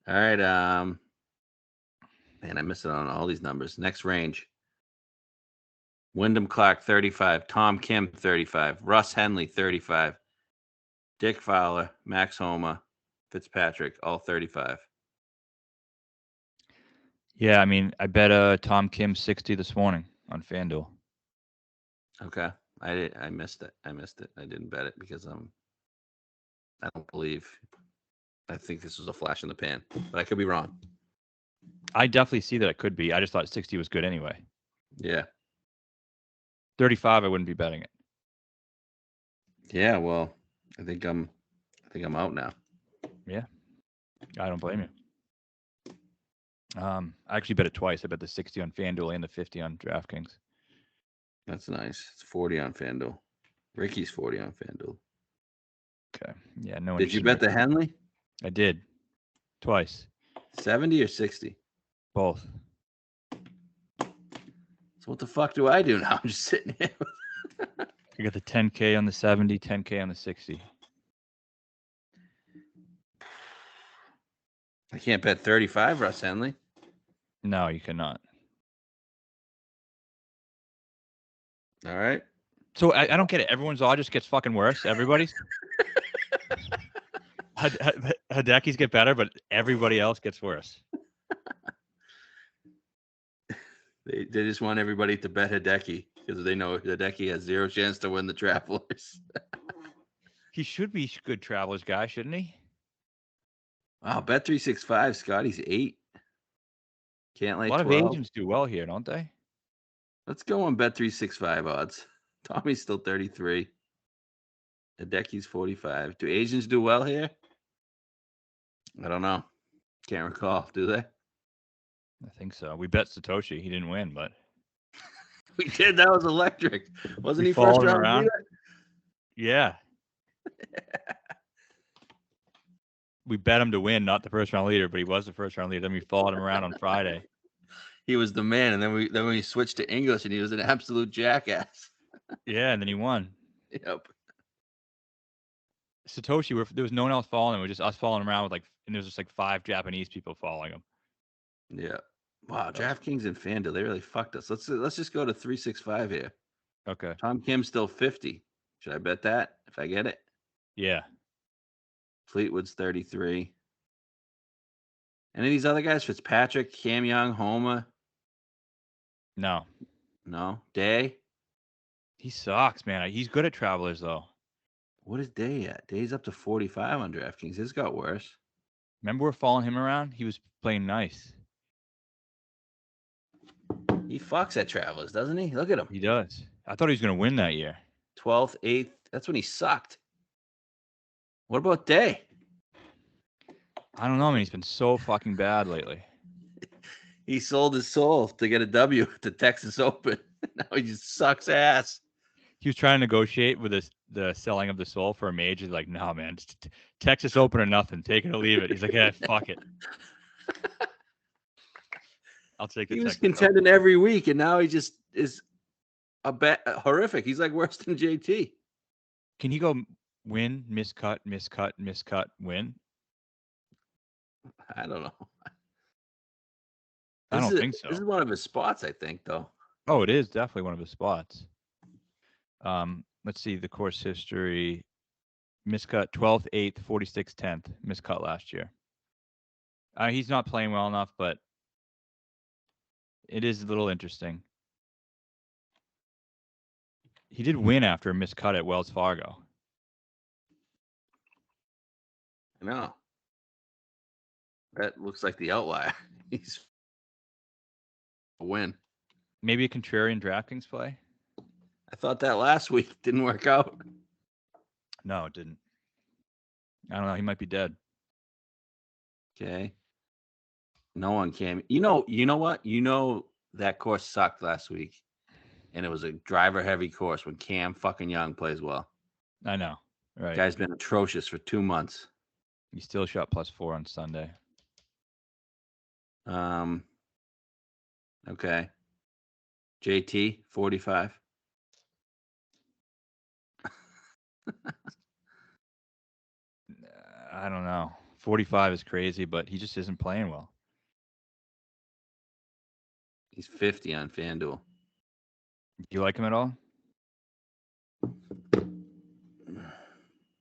All right. Man, I missed it on all these numbers. Next range. Wyndham Clark, 35. Tom Kim, 35. Russ Henley, 35. Dick Fowler, Max Homa, Fitzpatrick, all 35. Yeah, I mean, I bet Tom Kim 60 this morning on FanDuel. Okay. I missed it. I didn't bet it because I don't believe. I think this was a flash in the pan, but I could be wrong. I definitely see that it could be. I just thought 60 was good anyway. Yeah. 35, I wouldn't be betting it. Yeah, well, I think I'm out now. Yeah. I don't blame you. I actually bet it twice. I bet the 60 on FanDuel and the 50 on DraftKings. That's nice. It's 40 on FanDuel. Ricky's 40 on FanDuel. Okay. Yeah, no. Did you bet the Henley? I did. Twice. 70 or 60? Both. So what the fuck do I do now? I'm just sitting here. You got the 10K on the 70, 10K on the 60. I can't bet 35, Russ Henley. No, you cannot. All right. So I don't get it. Everyone's odd just gets fucking worse. Everybody's. Hideki's get better, but everybody else gets worse. They just want everybody to bet Hideki because they know Hideki has zero chance to win the Travelers. He should be a good Travelers guy, shouldn't he? Wow, bet 365. Scottie's 8. Can't lay 12. A lot of agents do well here, don't they? Let's go on bet 365 odds. Tommy's still 33. Hideki's 45. Do agents do well here? I don't know. Can't recall. Do they? I think so. We bet Satoshi. He didn't win, but we did. That was electric. Wasn't he first round around? Yeah. We bet him to win, not the first round leader, but he was the first round leader. Then we followed him around on Friday. He was the man, and then we switched to English, and he was an absolute jackass. Yeah, and then he won. Yep. Satoshi, there was no one else following him. It was just us following around and there was just like 5 Japanese people following him. Yeah. Wow, DraftKings and FanDuel, they really fucked us. Let's just go to 365 here. Okay. Tom Kim's still 50. Should I bet that if I get it? Yeah. Fleetwood's 33. Any of these other guys? Fitzpatrick, Cam Young, Homa? No. No. Day? He sucks, man. He's good at Travelers, though. What is Day at? Day's up to 45 on DraftKings. This got worse. Remember we're following him around? He was playing nice. He fucks at Travelers, doesn't he? Look at him. He does. I thought he was going to win that year. 12th, 8th. That's when he sucked. What about Day? I don't know, man. He's been so fucking bad lately. He sold his soul to get a W at the Texas Open. Now he just sucks ass. He was trying to negotiate with the selling of the soul for a major. He's like, no, man. Texas Open or nothing. Take it or leave it. He's like, yeah, fuck it. I'll take it. He was contending every week, and now he just is horrific. He's like worse than JT. Can he go win, miscut, win? I don't know. I don't think so. This is one of his spots, I think, though. Oh, it is definitely one of his spots. Let's see the course history. Miscut 12th, 8th, 46th, 10th. Miscut last year. He's not playing well enough, but it is a little interesting. He did win after a miscut at Wells Fargo. I know. That looks like the outlier. He's a win. Maybe a contrarian DraftKings play? I thought that last week didn't work out. No, it didn't. I don't know. He might be dead. Okay. No one can. You know what? You know that course sucked last week. And it was a driver-heavy course when Cam fucking Young plays well. I know. Right. Guy's been atrocious for 2 months. He still shot +4 on Sunday. Okay. JT, 45. I don't know. 45 is crazy, but he just isn't playing well. He's 50 on FanDuel. Do you like him at all? I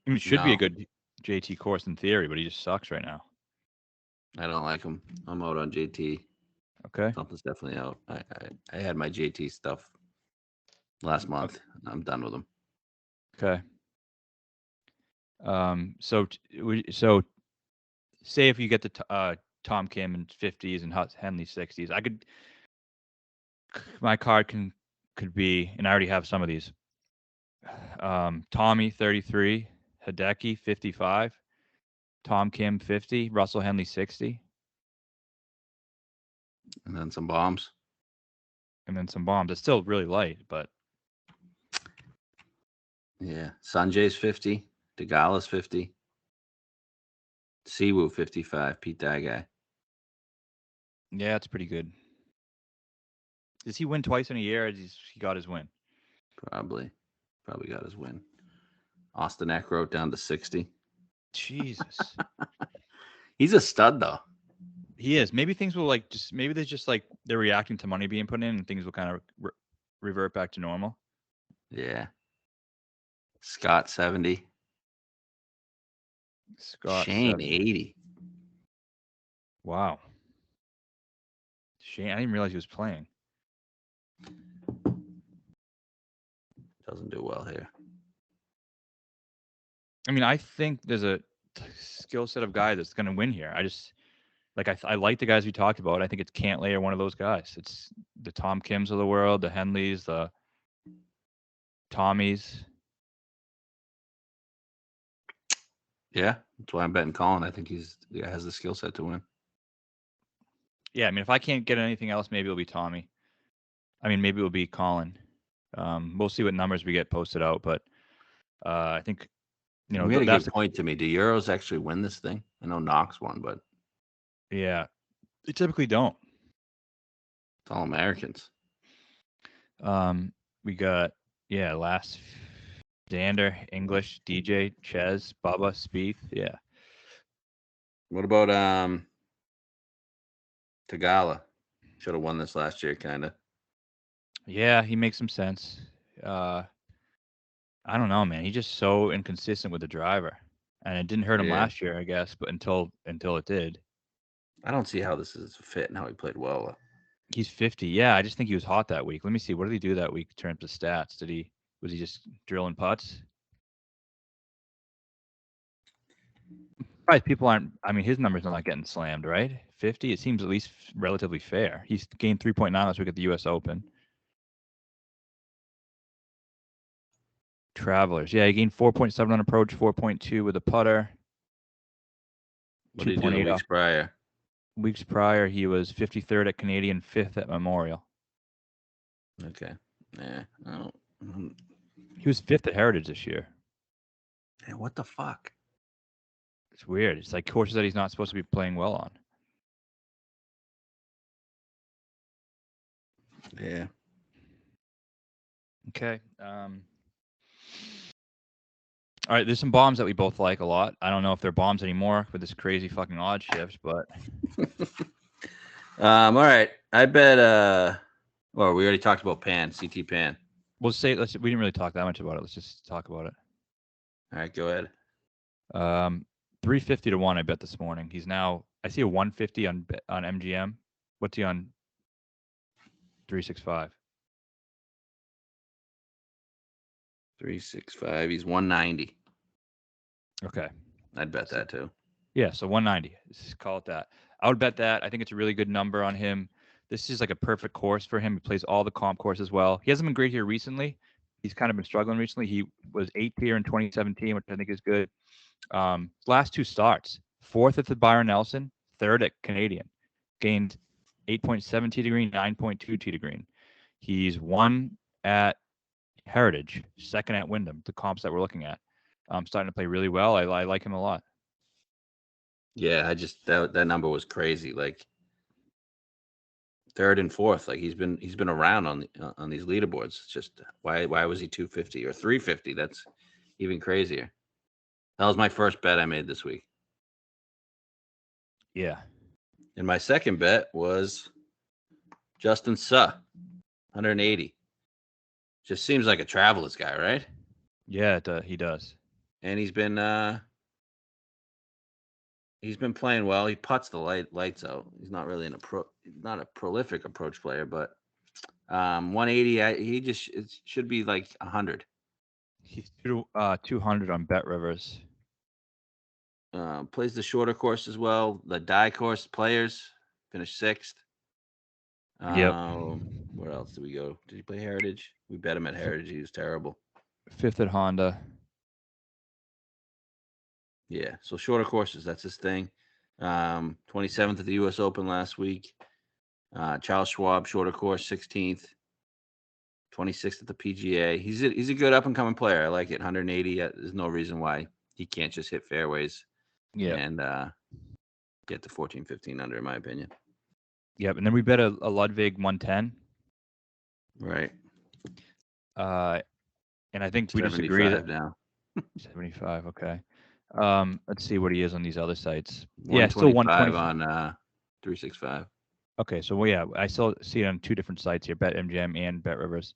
mean, it should be a good JT course in theory, but he just sucks right now. I don't like him. I'm out on JT. Okay. Something's definitely out. I had my JT stuff last month. Okay. I'm done with him. Okay. So say if you get the Tom Kim in 50s and Henley 60s, my card could be, and I already have some of these. Tommy 33, Hideki 55, Tom Kim 50, Russell Henley 60. And then some bombs. It's still really light, but yeah. Sanjay's 50, Degala's 50, Siwoo 55, Pete Dye guy. Yeah, it's pretty good. Does he win twice in a year? Or he got his win? Probably got his win. Austin Eckroat down to 60. Jesus. He's a stud, though. He is. Maybe things will they're reacting to money being put in and things will kind of revert back to normal. Yeah. Scott 70. Shane 70. 80. Wow. Shane, I didn't realize he was playing. Doesn't do well here. I mean, I think there's a skill set of guy that's going to win here. I like the guys we talked about. I think it's Cantlay or one of those guys. It's the Tom Kims of the world, the Henleys, the Tommies. Yeah, that's why I'm betting Colin. I think he has the skill set to win. Yeah, I mean, if I can't get anything else, maybe it'll be Tommy. I mean, maybe it'll be Colin. We'll see what numbers we get posted out, but I think we had a good point to me. Do Euros actually win this thing? I know Knox won, but yeah, they typically don't. It's all Americans. We got Yeah, last Xander, English, DJ, Ches, Bubba, Spieth. Yeah. What about Tagala? Should have won this last year, kind of. Yeah, he makes some sense. I don't know, man. He's just so inconsistent with the driver, and it didn't hurt him last year, I guess. But until it did, I don't see how this is a fit and how he played well. he's 50. Yeah, I just think he was hot that week. Let me see. What did he do that week in terms of stats? Was he just drilling putts? Surprised people aren't. I mean, his numbers are not getting slammed, right? 50. It seems at least relatively fair. He's gained 3.9 last week at the U.S. Open. Travelers. Yeah, he gained 4.7 on approach, 4.2 with a putter. What did he do the weeks prior? Weeks prior, he was 53rd at Canadian, 5th at Memorial. Okay. Yeah. He was 5th at Heritage this year. Yeah, what the fuck? It's weird. It's like courses that he's not supposed to be playing well on. Yeah. Okay. All right, there's some bombs that we both like a lot. I don't know if they're bombs anymore with this crazy fucking odd shift, but all right. I bet well, we already talked about CT Pan. We didn't really talk that much about it. Let's just talk about it. All right, go ahead. 350 to 1 I bet this morning. He's now I see a 150 on MGM. What's he on? 365. 365. He's 190. Okay. I'd bet that too. Yeah, so 190. Let's call it that. I would bet that. I think it's a really good number on him. This is like a perfect course for him. He plays all the comp courses well. He hasn't been great here recently. He's kind of been struggling recently. He was 8th here in 2017, which I think is good. Last 2 starts, 4th at the Byron Nelson, 3rd at Canadian. Gained 8.7 tee to green, 9.2 tee to green. He's 1 at Heritage, 2nd at Wyndham, the comps that we're looking at. Starting to play really well. I like him a lot. Yeah, that number was crazy. Like 3rd and 4th, like he's been around on these leaderboards. It's just why was he 250 or 350? That's even crazier. That was my first bet I made this week. Yeah. And my second bet was Justin Suh, 180. Just seems like a Travelers guy, right? Yeah, he does. And he's been playing well. He putts the lights out. He's not really not a prolific approach player, but 180. It should be like 100. He's 200 on Bet Rivers. Plays the shorter course as well. The die course players finished 6th. Yep. Where else did we go? Did he play Heritage? We bet him at Heritage. He was terrible. 5th at Honda. Yeah, so shorter courses, that's his thing. 27th at the U.S. Open last week. Charles Schwab, shorter course, 16th. 26th at the PGA. He's a good up and coming player. I like it. 180. There's no reason why he can't just hit fairways. Yeah. And get to 14, 15 under, in my opinion. Yep. And then we bet a Ludwig 110. Right. And I think we just agree that now. 75. Okay. Let's see what he is on these other sites. Yeah, still 125 on 365. Okay, so yeah, I still see it on 2 different sites here, BetMGM and Bet Rivers.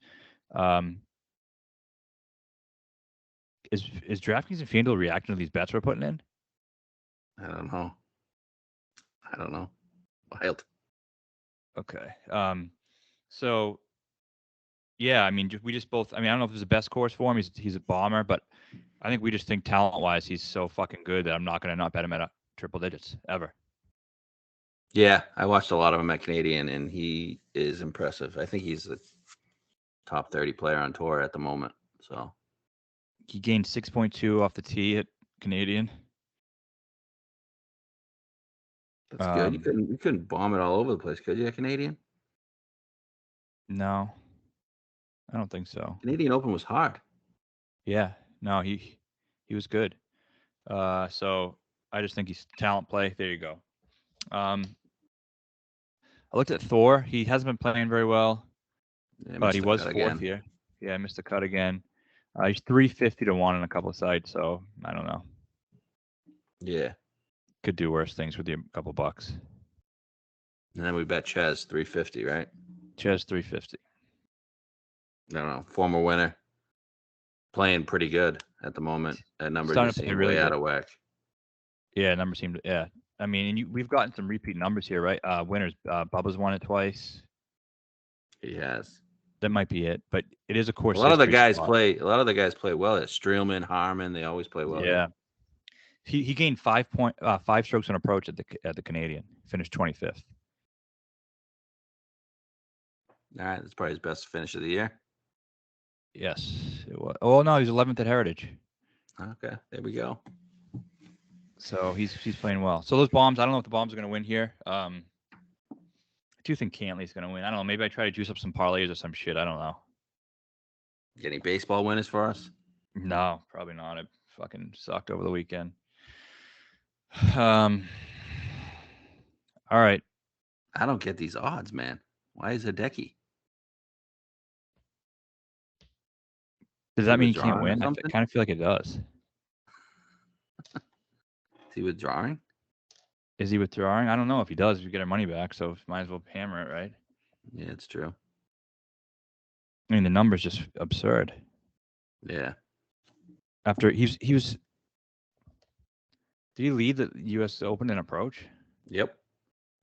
Is DraftKings and FanDuel reacting to these bets we're putting in? I don't know. Wild. Okay. So yeah, I mean, we just both. I mean, I don't know if it's the best course for him. He's a bomber, but I think we just think talent-wise, he's so fucking good that I'm not going to not bet him at triple digits ever. Yeah, I watched a lot of him at Canadian, and he is impressive. I think he's a top 30 player on tour at the moment. So he gained 6.2 off the tee at Canadian. That's good. You couldn't bomb it all over the place, could you, at Canadian? No, I don't think so. Canadian Open was hard. Yeah, no, he was good. So I just think he's talent play. There you go. I looked at Thor. He hasn't been playing very well, but he was 4th here. Yeah, I missed the cut again. He's 350 to 1 on a couple of sites, so I don't know. Yeah. Could do worse things with a couple bucks. And then we bet Ches 350, right? Ches 350. I don't know. Former winner. Playing pretty good at the moment. That number Starting just to play seemed really way good. out of whack. Yeah, numbers seem to. Yeah, I mean, and we've gotten some repeat numbers here, right? Winners. Bubba's won it twice. He has. That might be it, but it is a course. A lot of the guys spot. play. A lot of the guys play well. It's Streelman, Harmon. They always play well. Yeah. He gained 5 strokes on approach at the Canadian. Finished 25th. All right, that's probably his best finish of the year. Yes, it was. Oh no, he's 11th at Heritage. Okay, there we go. So he's playing well. So those bombs, I don't know if the bombs are going to win here. I do think Cantley's going to win. I don't know. Maybe I try to juice up some parlays or some shit. I don't know. Get any baseball winners for us? No, probably not. It fucking sucked over the weekend. All right. I don't get these odds, man. Why is Hideki? Does that mean he can't win? I kind of feel like it does. Is he withdrawing? Is he withdrawing? I don't know if he does. We get our money back, so might as well hammer it, right? Yeah, it's true. I mean, the number's just absurd. Yeah. After he was. Did he lead the U.S. Open in approach? Yep.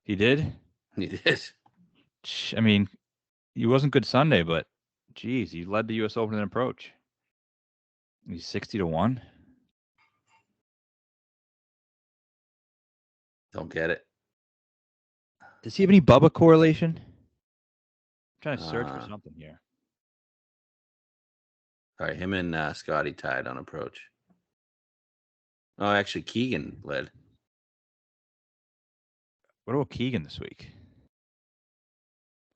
He did? He did. I mean, he wasn't good Sunday, but geez, he led the U.S. Open in approach. He's 60 to 1. Don't get it. Does he have any Bubba correlation? I'm trying to search for something here. All right, him and Scottie tied on approach. Oh, actually, Keegan led. What about Keegan this week?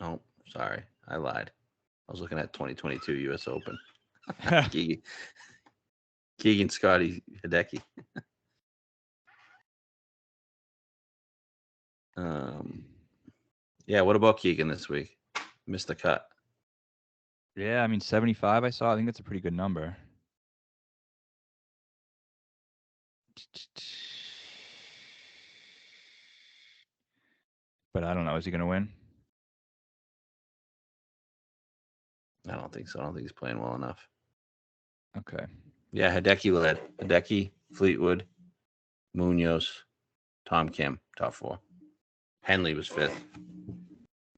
Oh, sorry. I lied. I was looking at 2022 U.S. Open. Keegan, Scottie, Hideki. Yeah, what about Keegan this week? Missed the cut. Yeah, I mean, 75 I saw. I think that's a pretty good number. But I don't know. Is he going to win? I don't think so. I don't think he's playing well enough. Okay. Yeah, Hideki led. Hideki, Fleetwood, Munoz, Tom Kim, top 4. Henley was 5th.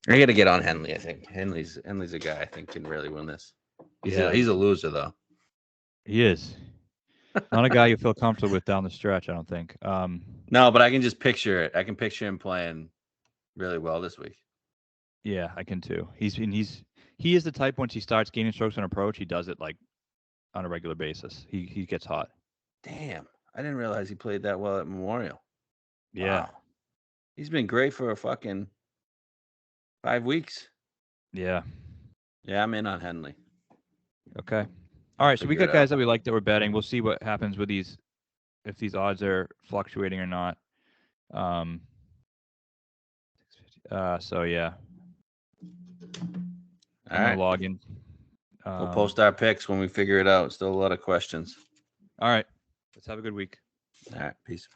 I got to get on Henley, I think. Henley's a guy I think can really win this. He's a loser, though. He is. Not a guy you feel comfortable with down the stretch, I don't think. No, but I can just picture it. I can picture him playing really well this week. Yeah, I can too. He is the type, once he starts gaining strokes on approach, he does it like on a regular basis. He gets hot. Damn. I didn't realize he played that well at Memorial. Yeah. Wow. He's been great for a fucking 5 weeks. Yeah. Yeah, I'm in on Henley. Okay. All right, so we got guys that we like that we're betting. We'll see what happens with these, if these odds are fluctuating or not. So yeah. I'm gonna log in. We'll post our picks when we figure it out. Still a lot of questions. All right. Let's have a good week. All right. Peace.